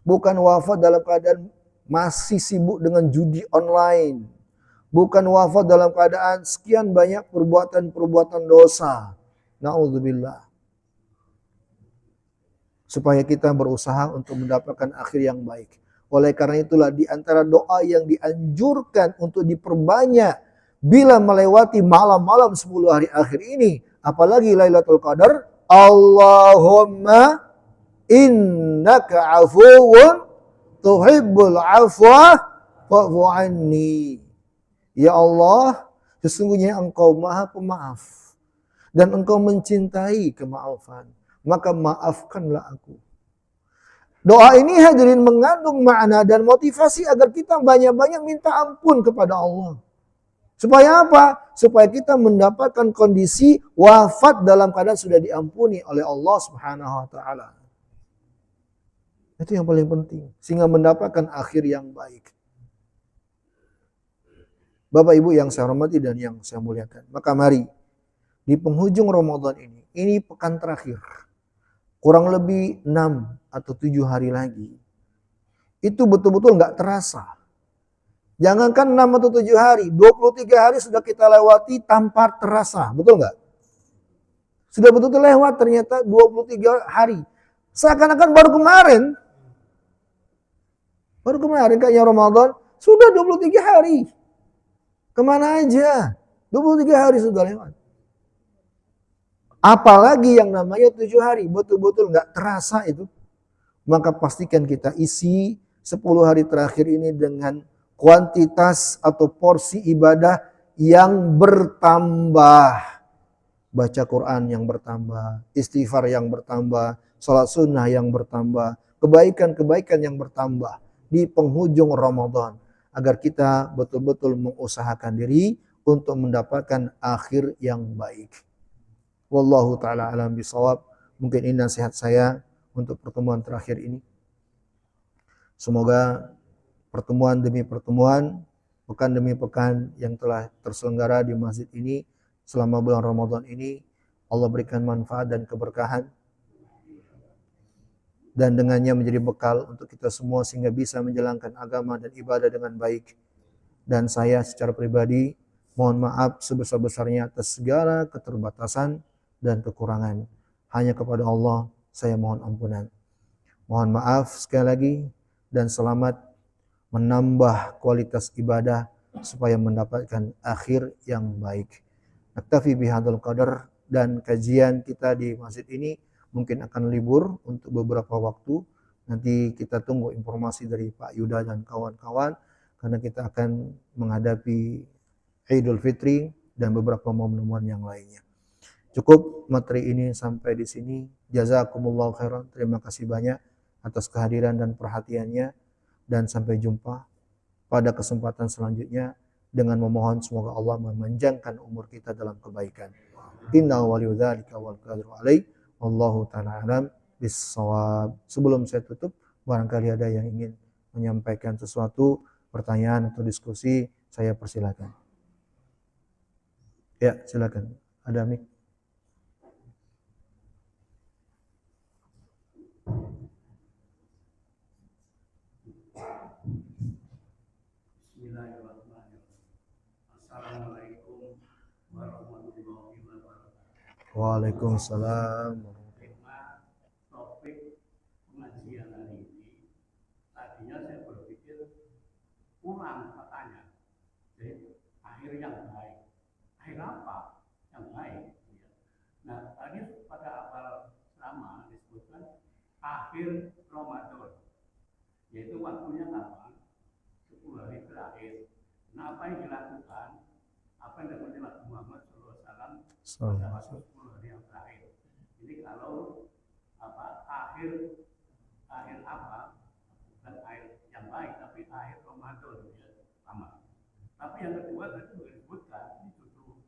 Bukan wafat dalam keadaan masih sibuk dengan judi online. Bukan wafat dalam keadaan sekian banyak perbuatan-perbuatan dosa. Na'udzubillah. Supaya kita berusaha untuk mendapatkan akhir yang baik. Oleh karena itulah di antara doa yang dianjurkan untuk diperbanyak bila melewati malam-malam 10 hari akhir ini. Apalagi Lailatul Qadar. Allahumma innaka afuwun tuhibbul afwa fa'fu anni. Ya Allah, sesungguhnya Engkau Maha Pemaaf dan Engkau mencintai kemaafan, maka maafkanlah aku. Doa ini hadirin mengandung makna dan motivasi agar kita banyak-banyak minta ampun kepada Allah. Supaya apa? Supaya kita mendapatkan kondisi wafat dalam keadaan sudah diampuni oleh Allah Subhanahu wa taala. Itu yang paling penting. Sehingga mendapatkan akhir yang baik. Bapak Ibu yang saya hormati dan yang saya muliakan. Maka mari di penghujung Ramadan ini pekan terakhir. Kurang lebih 6 atau 7 hari lagi. Itu betul-betul nggak terasa. Jangankan 6 atau 7 hari. 23 hari sudah kita lewati tanpa terasa. Betul nggak? Sudah betul-betul lewat ternyata 23 hari. Seakan-akan baru kemarin. Baru kemarin kayaknya Ramadan sudah 23 hari. Kemana aja? 23 hari sudah lewat. Apalagi yang namanya 7 hari. Betul-betul nggak terasa itu. Maka pastikan kita isi 10 hari terakhir ini dengan kuantitas atau porsi ibadah yang bertambah. Baca Quran yang bertambah. Istighfar yang bertambah. Salat sunnah yang bertambah. Kebaikan-kebaikan yang bertambah. Di penghujung Ramadan. Agar kita betul-betul mengusahakan diri untuk mendapatkan akhir yang baik. Wallahu ta'ala alam bisawab. Mungkin ini nasihat saya untuk pertemuan terakhir ini. Semoga pertemuan demi pertemuan, pekan demi pekan yang telah terselenggara di masjid ini selama bulan Ramadan ini, Allah berikan manfaat dan keberkahan. dan dengannya menjadi bekal untuk kita semua sehingga bisa menjalankan agama dan ibadah dengan baik. Dan saya secara pribadi mohon maaf sebesar-besarnya atas segala keterbatasan dan kekurangan. Hanya kepada Allah saya mohon ampunan. Mohon maaf sekali lagi dan selamat menambah kualitas ibadah supaya mendapatkan akhir yang baik. Naktafi bihadzal qadar, dan kajian kita di masjid ini mungkin akan libur untuk beberapa waktu. Nanti kita tunggu informasi dari Pak Yuda dan kawan-kawan karena kita akan menghadapi Idul Fitri dan beberapa momen-momen yang lainnya. Cukup materi ini sampai di sini. Jazakumullah khairan. Terima kasih banyak atas kehadiran dan perhatiannya, dan sampai jumpa pada kesempatan selanjutnya dengan memohon semoga Allah memanjangkan umur kita dalam kebaikan. Innahu waliyudzalika wal qadiru alaih. Wallahu ta'ala alam bis-shawab. Sebelum saya tutup, barangkali ada yang ingin menyampaikan sesuatu, pertanyaan atau diskusi, saya persilakan. Ya, silakan. Ada mic. Assalamualaikum warahmatullahi wabarakatuh. Waalaikumsalam. Topik pengajian hari ini, tadinya saya berpikir kurang katanya. Jadi akhir yang baik. Akhir apa yang baik? Nah, tadi pada awal ceramah disebutkan akhir Ramadan, yaitu waktunya kapan? 10 hari terakhir. Nah, apa yang dilakukan? Apa yang dilakukan Nabi Muhammad SAW pada waktu 10 hari yang terakhir? Jadi kalau akhir apa? Bukan akhir yang baik, tapi akhir Ramadan ya, sama. Tapi yang kedua tadi disebutkan, ini justru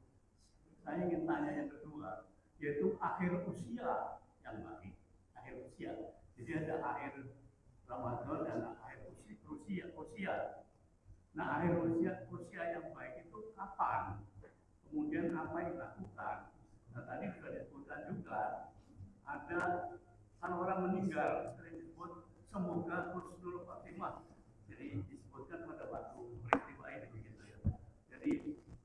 saya ingin tanya yang kedua, yaitu akhir usia yang baik. Akhir usia. Jadi ada akhir Ramadan dan akhir usia. Nah, akhir usia yang baik itu kapan? Kemudian apa yang dilakukan? Nah, tadi sudah disebutkan juga, ada kan orang meninggal, sering disebut semoga husnul khotimah. Jadi disebutkan pada waktu peristiwa ini begitu ya. Jadi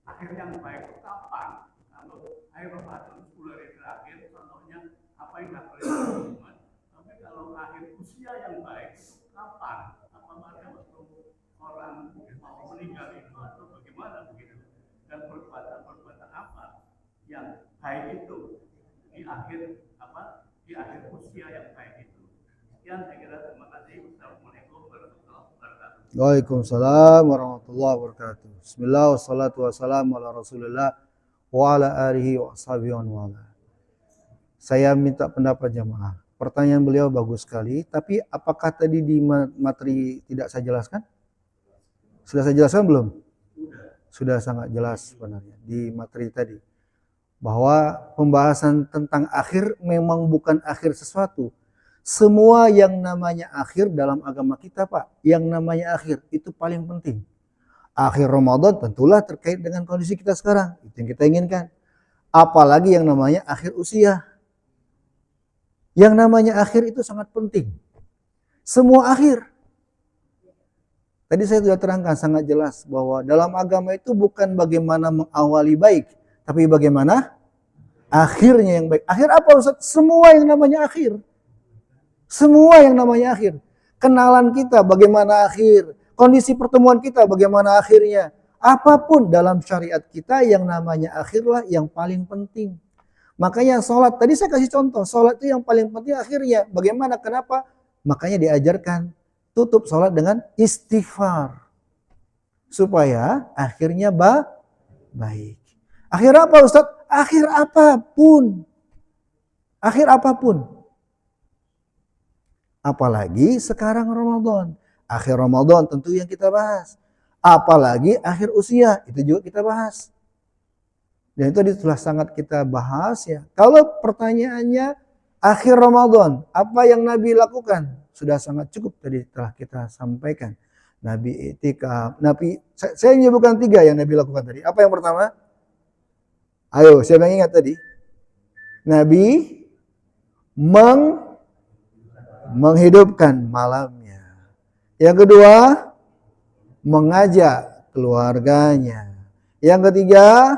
akhir yang baik itu kapan? Kalau akhir Ramadan 10 hari terakhir, contohnya apa yang dilakukan? Tapi kalau akhir usia yang baik itu kapan? Apakah ada waktu orang mau meninggal itu atau bagaimana begitu, dan perbuatan apa yang baik itu di akhir usia yang baik itu. Sekian saya kira, terima kasih. Assalamualaikum warahmatullahi wabarakatuh. Waalaikumsalam warahmatullahi wabarakatuh. Bismillah wassalatu wassalamu ala Rasulillah wa ala alihi wa ashabihi wa ala. Saya minta pendapat jamaah. Pertanyaan beliau bagus sekali, tapi apakah tadi di materi tidak saya jelaskan? Sudah saya jelaskan belum? Sudah sangat jelas sebenarnya di materi tadi. Bahwa pembahasan tentang akhir memang bukan akhir sesuatu. Semua yang namanya akhir dalam agama kita, Pak, yang namanya akhir itu paling penting. Akhir Ramadan tentulah terkait dengan kondisi kita sekarang. Itu yang kita inginkan. Apalagi yang namanya akhir usia. Yang namanya akhir itu sangat penting. Semua akhir. Tadi saya sudah terangkan sangat jelas bahwa dalam agama itu bukan bagaimana mengawali baik, tapi bagaimana akhirnya yang baik. Akhir apa Ustaz? Semua yang namanya akhir. Semua yang namanya akhir. Kenalan kita bagaimana akhir. Kondisi pertemuan kita bagaimana akhirnya. Apapun dalam syariat kita yang namanya akhirlah yang paling penting. Makanya sholat, tadi saya kasih contoh. Sholat itu yang paling penting akhirnya. Bagaimana? Kenapa? Makanya diajarkan. Tutup sholat dengan istighfar. Supaya akhirnya baik. Akhir apa Ustaz? Akhir apapun. Akhir apapun. Apalagi sekarang Ramadan. Akhir Ramadan tentu yang kita bahas. Apalagi akhir usia. Itu juga kita bahas. Dan itu telah sangat kita bahas ya. Kalau pertanyaannya akhir Ramadan, apa yang Nabi lakukan? Sudah sangat cukup tadi telah kita sampaikan. Nabi itikaf, saya menyebutkan 3 yang Nabi lakukan tadi. Apa yang pertama? Ayo, siapa yang ingat tadi? Nabi menghidupkan malamnya. Yang kedua, mengajak keluarganya. Yang ketiga,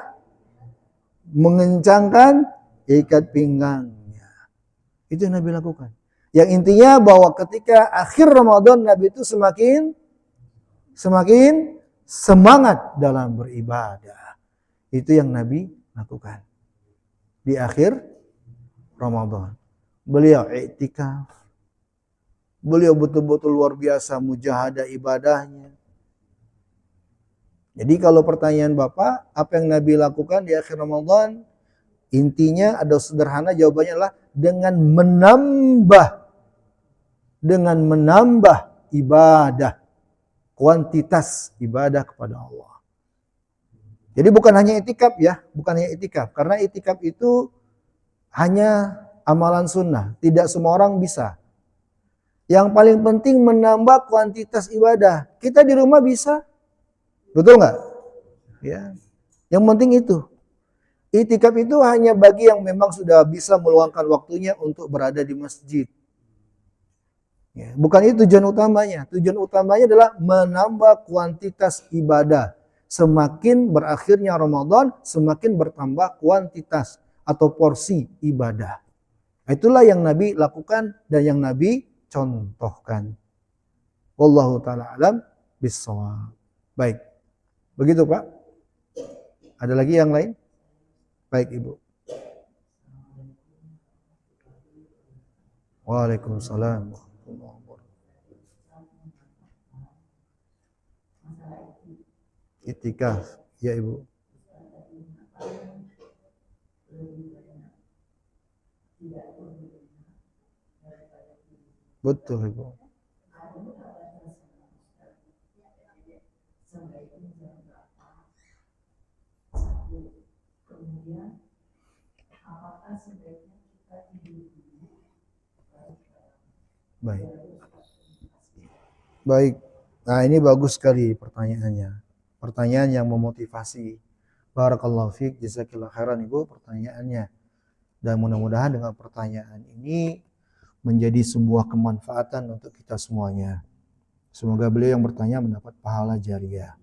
mengencangkan ikat pinggangnya. Itu yang Nabi lakukan. Yang intinya bahwa ketika akhir Ramadan Nabi itu semakin semangat dalam beribadah. Itu yang Nabi lakukan di akhir Ramadan. Beliau i'tikaf. Beliau betul-betul luar biasa mujahadah ibadahnya. Jadi kalau pertanyaan Bapak, apa yang Nabi lakukan di akhir Ramadan? Intinya ada sederhana, jawabannya adalah dengan menambah ibadah, kuantitas ibadah kepada Allah. Jadi bukan hanya itikaf ya, bukan hanya itikaf. Karena itikaf itu hanya amalan sunnah, tidak semua orang bisa. Yang paling penting menambah kuantitas ibadah. Kita di rumah bisa, betul nggak? Ya, yang penting itu. Itikaf itu hanya bagi yang memang sudah bisa meluangkan waktunya untuk berada di masjid. Ya, bukan itu tujuan utamanya. Tujuan utamanya adalah menambah kuantitas ibadah. Semakin berakhirnya Ramadan, semakin bertambah kuantitas atau porsi ibadah. Itulah yang Nabi lakukan dan yang Nabi contohkan. Wallahu ta'ala alam bissawab. Baik. Begitu Pak. Ada lagi yang lain? Baik Ibu. Waalaikumsalam. Itikaf, ya Ibu. Betul Ibu. Baik. Baik. Nah, ini bagus sekali pertanyaannya. Pertanyaan yang memotivasi. Barakallahu fiik, jazakillah khairan Ibu pertanyaannya. Dan mudah-mudahan dengan pertanyaan ini menjadi sebuah kemanfaatan untuk kita semuanya. Semoga beliau yang bertanya mendapat pahala jariah.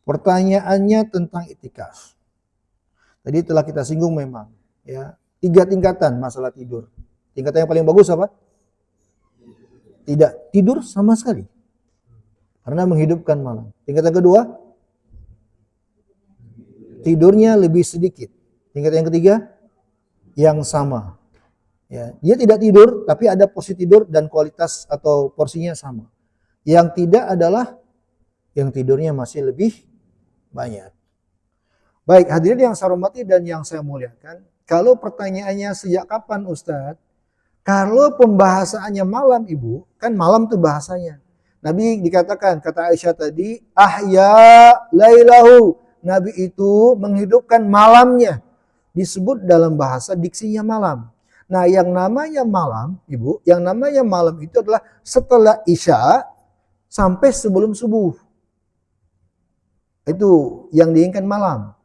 Pertanyaannya tentang itikaf. Tadi telah kita singgung memang, ya, 3 tingkatan masalah tidur. Tingkatan yang paling bagus apa? Tidak tidur sama sekali. Karena menghidupkan malam. Tingkatan kedua, tidurnya lebih sedikit. Tingkatan yang ketiga, yang sama. Ya, dia tidak tidur, tapi ada porsi tidur dan kualitas atau porsinya sama. Yang tidak adalah yang tidurnya masih lebih banyak. Baik, hadirin yang saya hormati dan yang saya muliakan. Kalau pertanyaannya sejak kapan Ustadz? Kalau pembahasannya malam Ibu, kan malam tuh bahasanya. Nabi dikatakan, kata Aisyah tadi, ahya lailahu. Nabi itu menghidupkan malamnya. Disebut dalam bahasa diksinya malam. Nah, yang namanya malam, Ibu, yang namanya malam itu adalah setelah Isya sampai sebelum subuh. Itu yang diinginkan malam.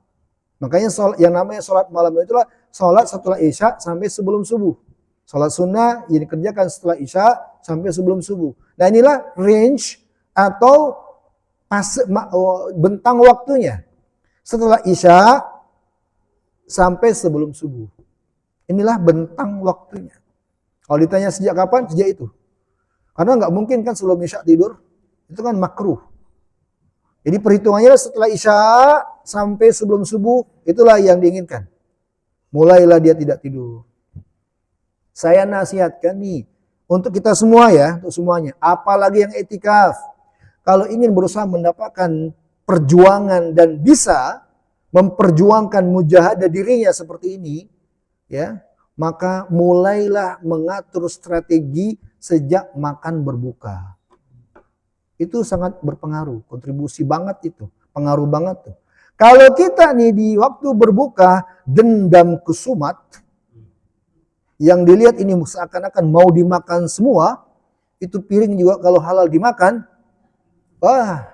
Makanya yang namanya sholat malam itulah sholat setelah Isya sampai sebelum subuh. Sholat sunnah yang dikerjakan setelah Isya sampai sebelum subuh. Nah, inilah range atau bentang waktunya. Setelah Isya sampai sebelum subuh. Inilah bentang waktunya. Kalau ditanya sejak kapan? Sejak itu. Karena nggak mungkin kan sebelum Isya tidur. Itu kan makruh. Jadi perhitungannya setelah Isya sampai sebelum subuh. Itulah yang diinginkan. Mulailah dia tidak tidur. Saya nasihatkan nih. Untuk kita semua ya. Untuk semuanya. Apalagi yang etikaf. Kalau ingin berusaha mendapatkan perjuangan dan bisa memperjuangkan mujahadah dirinya seperti ini, ya, maka mulailah mengatur strategi sejak makan berbuka. Itu sangat berpengaruh, kontribusi banget itu, pengaruh banget tuh. Kalau kita nih di waktu berbuka dendam kesumat, yang dilihat ini seakan-akan mau dimakan semua, itu piring juga kalau halal dimakan, wah,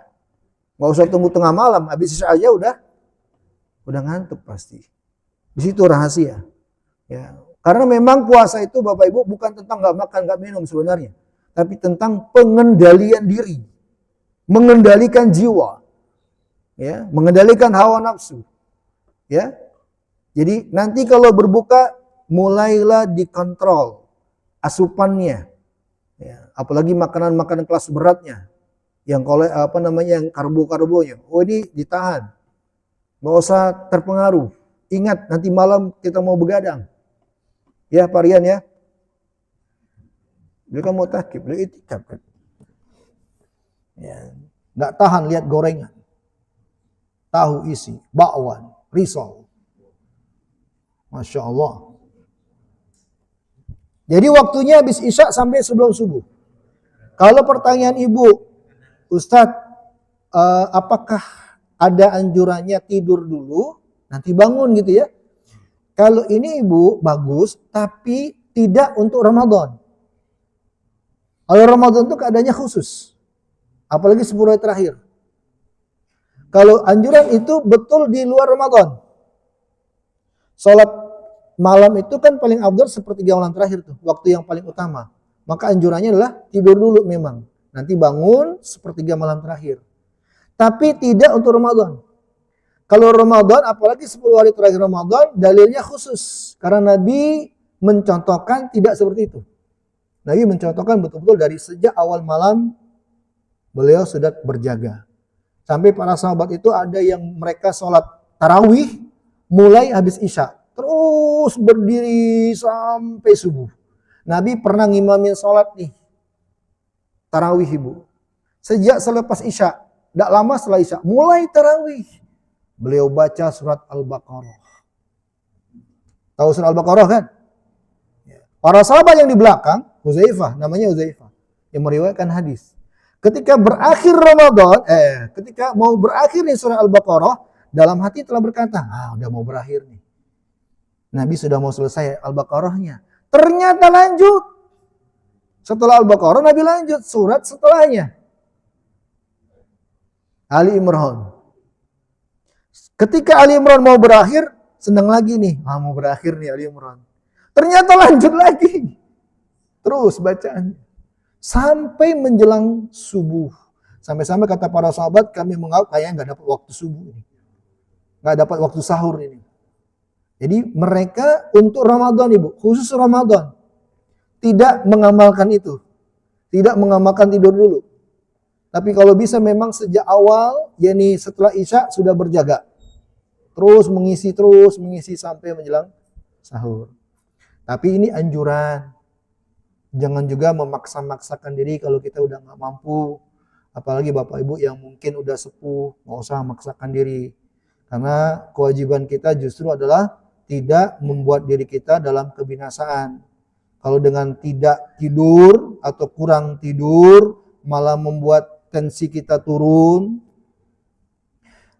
nggak usah tunggu tengah malam, habis Isya aja udah ngantuk pasti. Di situ rahasia. Ya, Karena memang puasa itu Bapak Ibu bukan tentang nggak makan, nggak minum sebenarnya. Tapi tentang pengendalian diri. Mengendalikan jiwa. Ya, mengendalikan hawa nafsu. Ya. Jadi nanti kalau berbuka mulailah dikontrol asupannya. Ya, apalagi makanan-makanan kelas beratnya. Yang yang karbo-karbonya. Oh, ini ditahan. Nggak usah terpengaruh. Ingat nanti malam kita mau begadang. Ya Pak Rian ya. Beliau kan mau tahkib, beliau itikaf kan. Ya, nggak tahan lihat gorengan. Tahu isi, bakwan, risol. Masya Allah. Jadi waktunya habis isya sampai sebelum subuh. Kalau pertanyaan ibu, Ustadz, apakah ada anjurannya tidur dulu, nanti bangun gitu ya? Kalau ini ibu bagus, tapi tidak untuk Ramadan. Kalau Ramadan itu keadaannya khusus. Apalagi 10 hari terakhir. Kalau anjuran itu betul di luar Ramadan. Sholat malam itu kan paling afdal sepertiga malam terakhir tuh. Waktu yang paling utama. Maka anjurannya adalah tidur dulu memang. Nanti bangun sepertiga malam terakhir. Tapi tidak untuk Ramadan. Kalau Ramadan, apalagi 10 hari terakhir Ramadan, dalilnya khusus. Karena Nabi mencontohkan tidak seperti itu. Nabi mencontohkan betul-betul dari sejak awal malam, beliau sudah berjaga. Sampai para sahabat itu ada yang mereka sholat tarawih, mulai habis isya. Terus berdiri sampai subuh. Nabi pernah ngimamin sholat nih, tarawih ibu. Sejak selepas isya, tidak lama setelah isya, mulai tarawih. Beliau baca surat Al-Baqarah. Tahu surat Al-Baqarah kan? Para sahabat yang di belakang, Huzaifah, namanya Huzaifah, yang meriwayatkan hadis. Ketika berakhir Ramadan, ketika mau berakhir nih surat Al-Baqarah, dalam hati telah berkata, udah mau berakhir nih. Nabi sudah mau selesai Al-Baqarahnya. Ternyata lanjut. Setelah Al-Baqarah, Nabi lanjut surat setelahnya. Ali Imran. Ketika Ali Imran mau berakhir, senang lagi nih. Mau berakhir nih Ali Imran. Ternyata lanjut lagi. Terus bacaan. Sampai menjelang subuh. Sampai-sampai kata para sahabat, kami menganggap kayaknya nggak dapat waktu subuh ini. Nggak dapat waktu sahur ini. Jadi mereka untuk Ramadan ibu, khusus Ramadan. Tidak mengamalkan itu. Tidak mengamalkan tidur dulu. Tapi kalau bisa memang sejak awal, yakni setelah isya sudah berjaga. Terus mengisi sampai menjelang sahur. Tapi ini anjuran. Jangan juga memaksa-maksakan diri kalau kita udah nggak mampu. Apalagi Bapak Ibu yang mungkin udah sepuh, nggak usah memaksakan diri. Karena kewajiban kita justru adalah tidak membuat diri kita dalam kebinasaan. Kalau dengan tidak tidur atau kurang tidur, malah membuat tensi kita turun,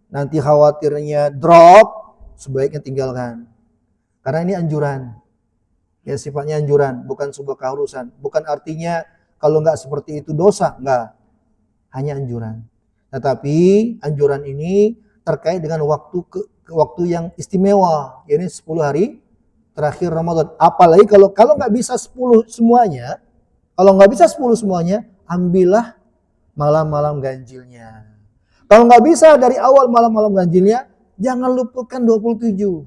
nanti khawatirnya drop, sebaiknya tinggalkan. Karena ini anjuran. Ya sifatnya anjuran, bukan sebuah keharusan. Bukan artinya kalau nggak seperti itu dosa, nggak. Hanya anjuran. Tetapi anjuran ini terkait dengan waktu yang istimewa, yaitu 10 hari terakhir Ramadan. Apalagi kalau nggak bisa 10 semuanya, ambillah malam-malam ganjilnya. Kalau nggak bisa dari awal malam-malam ganjilnya, jangan lupakan 27.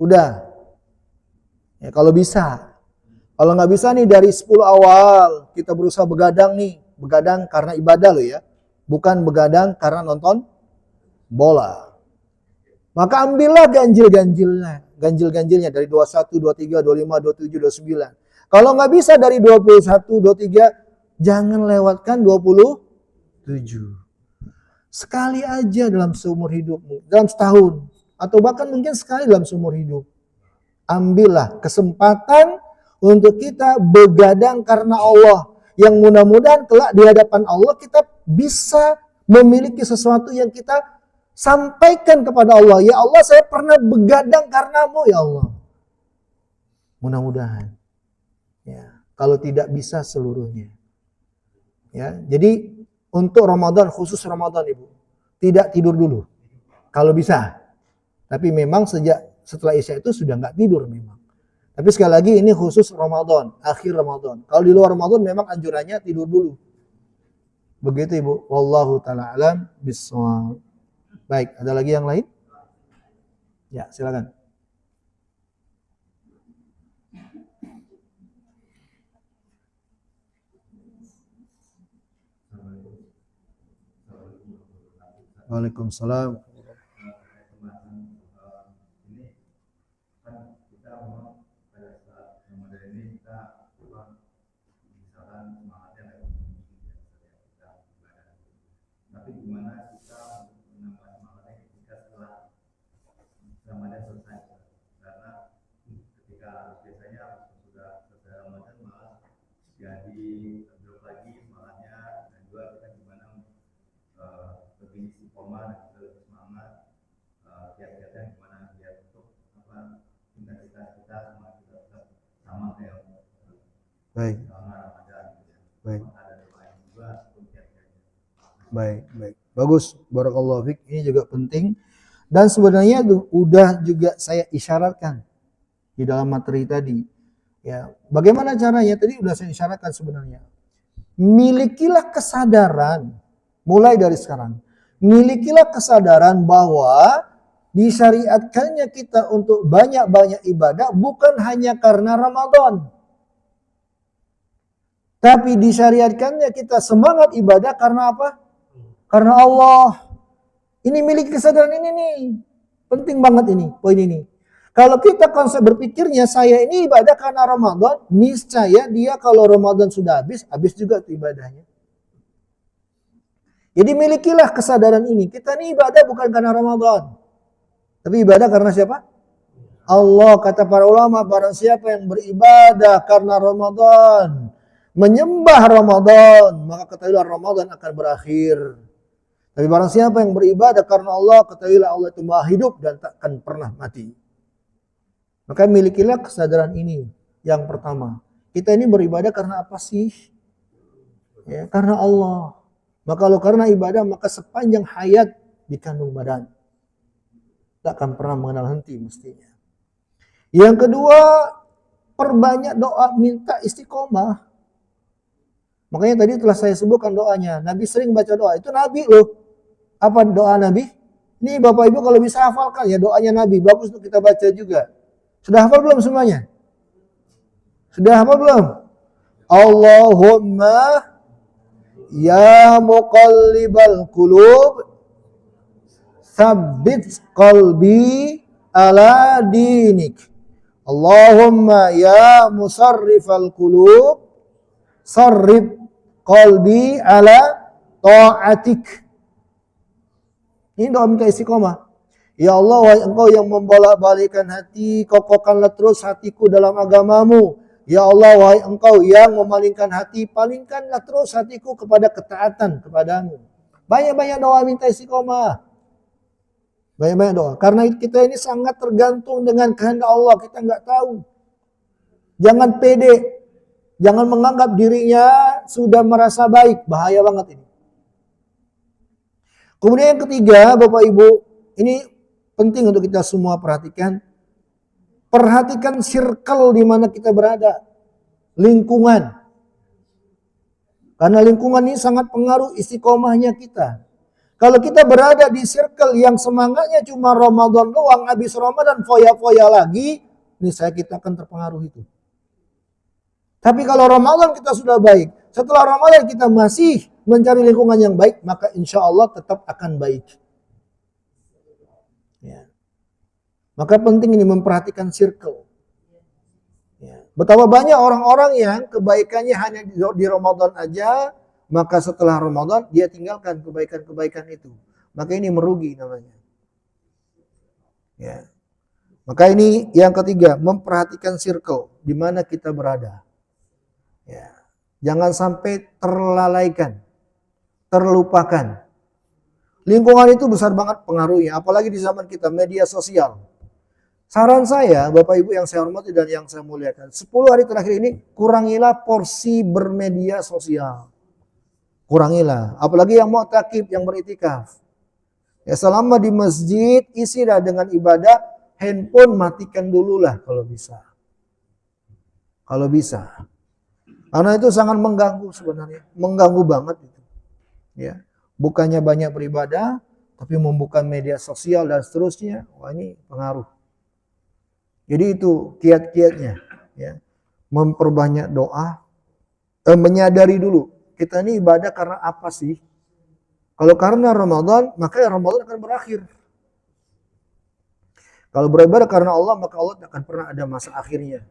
Udah. Ya, kalau bisa. Kalau nggak bisa nih dari 10 awal, kita berusaha begadang nih. Begadang karena ibadah loh ya. Bukan begadang karena nonton bola. Maka ambillah ganjil-ganjilnya. Ganjil-ganjilnya dari 21, 23, 25, 27, 29. Kalau nggak bisa dari 21, 23, jangan lewatkan 27. Sekali aja dalam seumur hidupmu, dalam setahun. Atau bahkan mungkin sekali dalam seumur hidup. Ambillah kesempatan untuk kita begadang karena Allah. Yang mudah-mudahan kelak di hadapan Allah kita bisa memiliki sesuatu yang kita sampaikan kepada Allah. Ya Allah, saya pernah begadang karenamu ya Allah. Mudah-mudahan. Ya, kalau tidak bisa seluruhnya. Ya, jadi untuk Ramadan, khusus Ramadan Ibu, tidak tidur dulu. Kalau bisa. Tapi memang setelah Isya itu sudah nggak tidur memang. Tapi sekali lagi ini khusus Ramadan, akhir Ramadan. Kalau di luar Ramadan memang anjurannya tidur dulu. Begitu Ibu. Wallahu taala alam bissawab. Baik, ada lagi yang lain? Ya, silakan. Waalaikumsalam. Tapi gimana kita menambah semangatnya ketika setelah Ramadan selesai? Karena ketika biasanya sudah selesai Ramadan malah jadi drop lagi semangatnya, dan juga kita gimana lebih istiqomah dan juga lebih semangat kiat-kiatnya gimana biar untuk intensitas kita semangat kita tetap sama kayak Baik. selama Ramadan. Baik. Ada doa juga untuk kiat-kiatnya. Baik, baik. Bagus. Barakallahu fiik. Ini juga penting. Dan sebenarnya udah juga saya isyaratkan di dalam materi tadi. Ya, bagaimana caranya? Tadi udah saya isyaratkan sebenarnya. Milikilah kesadaran mulai dari sekarang. Milikilah kesadaran bahwa disyariatkannya kita untuk banyak-banyak ibadah bukan hanya karena Ramadan. Tapi disyariatkannya kita semangat ibadah karena apa? Karena Allah. Ini miliki kesadaran ini nih. Penting banget ini, poin ini. Kalau kita konsep berpikirnya saya ini ibadah karena Ramadan, niscaya dia kalau Ramadan sudah habis juga tuh ibadahnya. Jadi milikilah kesadaran ini. Kita ini ibadah bukan karena Ramadan. Tapi ibadah karena siapa? Allah. Kata para ulama, barang siapa yang beribadah karena Ramadan, menyembah Ramadan, maka ketahuilah Ramadan akan berakhir. Tapi barang siapa yang beribadah karena Allah, ketahuilah Allah itu maha hidup dan takkan pernah mati. Maka milikilah kesadaran ini. Yang pertama, kita ini beribadah karena apa sih? Ya, karena Allah. Maka kalau karena ibadah, maka sepanjang hayat di kandung badan. Tak akan pernah mengenal henti mestinya. Yang kedua, perbanyak doa minta istiqomah. Makanya tadi telah saya sebutkan doanya. Nabi sering baca doa. Itu Nabi loh. Apa doa Nabi? Ini Bapak Ibu kalau bisa hafalkan ya doanya Nabi. Bagus untuk kita baca juga. Sudah hafal belum semuanya? Sudah hafal belum? Allahumma ya muqallibal qulub tsabbit qalbi ala dinik. Allahumma ya musarrifal qulub sarrif qalbi ala ta'atik. Ini doa minta istiqomah. Ya Allah, wahai Engkau yang membolak-balikkan hati, kokohkanlah terus hatiku dalam agamamu. Ya Allah, wahai Engkau yang memalingkan hati, palingkanlah terus hatiku kepada ketaatan kepadamu. Banyak-banyak doa minta istiqomah. Banyak-banyak doa. Karena kita ini sangat tergantung dengan kehendak Allah. Kita nggak tahu. Jangan pede. Jangan menganggap dirinya sudah merasa baik. Bahaya banget ini. Kemudian yang ketiga, Bapak Ibu, ini penting untuk kita semua perhatikan. Perhatikan circle di mana kita berada. Lingkungan. Karena lingkungan ini sangat pengaruh istiqomahnya kita. Kalau kita berada di circle yang semangatnya cuma Ramadan doang, habis Ramadan foya-foya lagi, niscaya kita akan terpengaruh itu. Tapi kalau Ramadan kita sudah baik, setelah Ramadan kita masih mencari lingkungan yang baik, maka insya Allah tetap akan baik. Ya. Maka penting ini memperhatikan circle. Ya. Betapa banyak orang-orang yang kebaikannya hanya di Ramadan aja, maka setelah Ramadan dia tinggalkan kebaikan-kebaikan itu. Maka ini merugi namanya. Ya. Maka ini yang ketiga, memperhatikan circle di mana kita berada. Ya. Jangan sampai terlalaikan, terlupakan. Lingkungan itu besar banget pengaruhnya, apalagi di zaman kita media sosial. Saran saya, Bapak Ibu yang saya hormati dan yang saya muliakan, 10 hari terakhir ini kurangilah porsi bermedia sosial. Kurangilah, apalagi yang mau takib, yang beritikaf. Ya, selama di masjid isilah dengan ibadah, handphone matikan dululah kalau bisa. Kalau bisa. Karena itu sangat mengganggu sebenarnya. Mengganggu banget itu. Ya. Bukannya banyak beribadah, tapi membuka media sosial dan seterusnya. Wah, ini pengaruh. Jadi itu kiat-kiatnya. Ya. Memperbanyak doa. Menyadari dulu. Kita ini ibadah karena apa sih? Kalau karena Ramadan, maka Ramadan akan berakhir. Kalau beribadah karena Allah, maka Allah tak akan pernah ada masa akhirnya.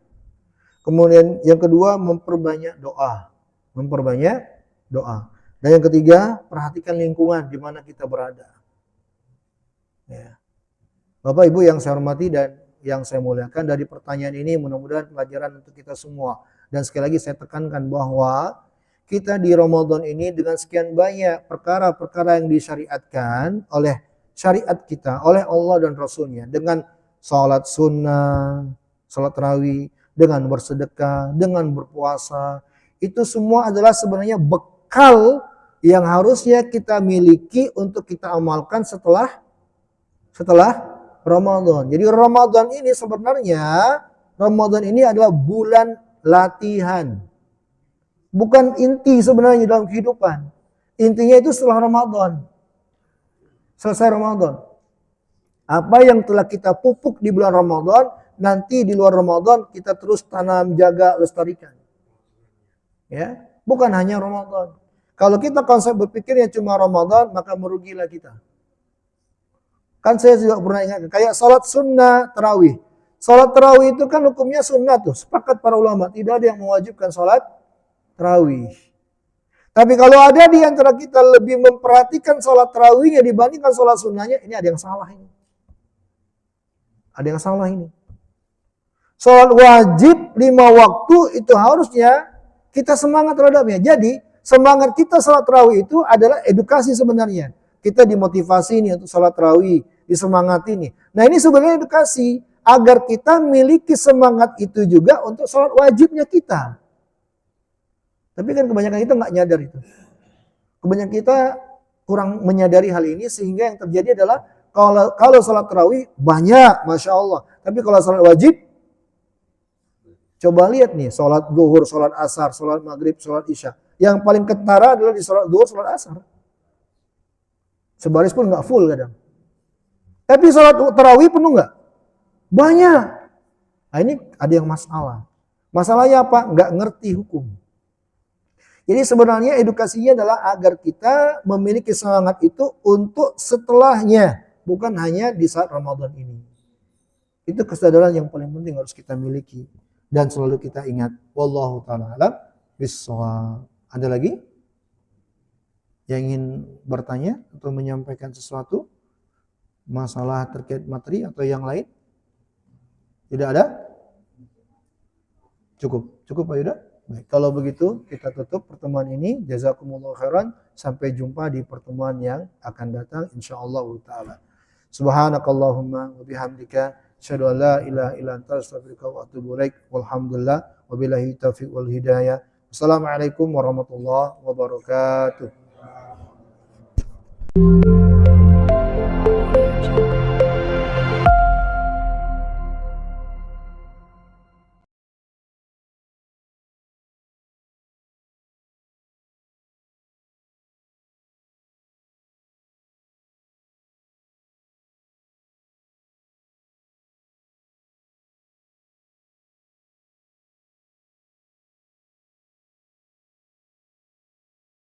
Kemudian yang kedua, memperbanyak doa. Memperbanyak doa. Dan yang ketiga, perhatikan lingkungan di mana kita berada. Ya. Bapak Ibu yang saya hormati dan yang saya muliakan, dari pertanyaan ini mudah-mudahan pelajaran untuk kita semua. Dan sekali lagi saya tekankan bahwa kita di Ramadan ini dengan sekian banyak perkara-perkara yang disyariatkan oleh syariat kita, oleh Allah dan Rasulnya. Dengan sholat sunnah, sholat tarawih, dengan bersedekah, dengan berpuasa. Itu semua adalah sebenarnya bekal yang harusnya kita miliki untuk kita amalkan setelah Ramadan. Jadi Ramadan ini sebenarnya, Ramadan ini adalah bulan latihan. Bukan inti sebenarnya dalam kehidupan. Intinya itu setelah Ramadan. Selesai Ramadan. Apa yang telah kita pupuk di bulan Ramadan, nanti di luar Ramadan kita terus tanam, jaga, lestarikan. Ya, bukan hanya Ramadan. Kalau kita konsep berpikirnya cuma Ramadan, maka merugilah kita. Kan saya juga pernah ingatkan, kayak salat sunnah tarawih. Salat tarawih itu kan hukumnya sunnah tuh. Sepakat para ulama, tidak ada yang mewajibkan salat tarawih. Tapi kalau ada di antara kita lebih memperhatikan salat tarawihnya dibandingkan salat sunnahnya, ini ada yang salah ini. Ada yang salah ini. Salat wajib 5 waktu itu harusnya kita semangat terhadapnya. Jadi semangat kita salat tarawih itu adalah edukasi sebenarnya. Kita dimotivasi nih untuk salat tarawih, disemangati nih. Nah ini sebenarnya edukasi agar kita miliki semangat itu juga untuk salat wajibnya kita. Tapi kan kebanyakan kita nggak nyadar itu. Kebanyakan kita kurang menyadari hal ini sehingga yang terjadi adalah kalau salat tarawih banyak, masya Allah. Tapi kalau salat wajib, coba lihat nih, salat zuhur, salat asar, salat maghrib, salat isya. Yang paling kentara adalah di salat zuhur, salat asar. Sebaris pun nggak full kadang. Tapi salat tarawih penuh nggak? Banyak. Nah ini ada yang masalah. Masalahnya apa? Nggak ngerti hukum. Jadi sebenarnya edukasinya adalah agar kita memiliki semangat itu untuk setelahnya. Bukan hanya di saat Ramadan ini. Itu kesadaran yang paling penting harus kita miliki. Dan selalu kita ingat. Wallahu ta'ala alam bissawab. Ada lagi yang ingin bertanya atau menyampaikan sesuatu? Masalah terkait materi atau yang lain? Tidak ada? Cukup. Cukup Pak Yuda? Baik, kalau begitu kita tutup pertemuan ini. Jazakumullah khairan. Sampai jumpa di pertemuan yang akan datang insyaallah taala. Subhanakallahumma wa bihamdika asyhadu an la ilaha illa anta astaghfiruka wa atubu ilaik. Walhamdulillah wabillahi taufiq wal hidayah. Wassalamualaikum warahmatullahi wabarakatuh.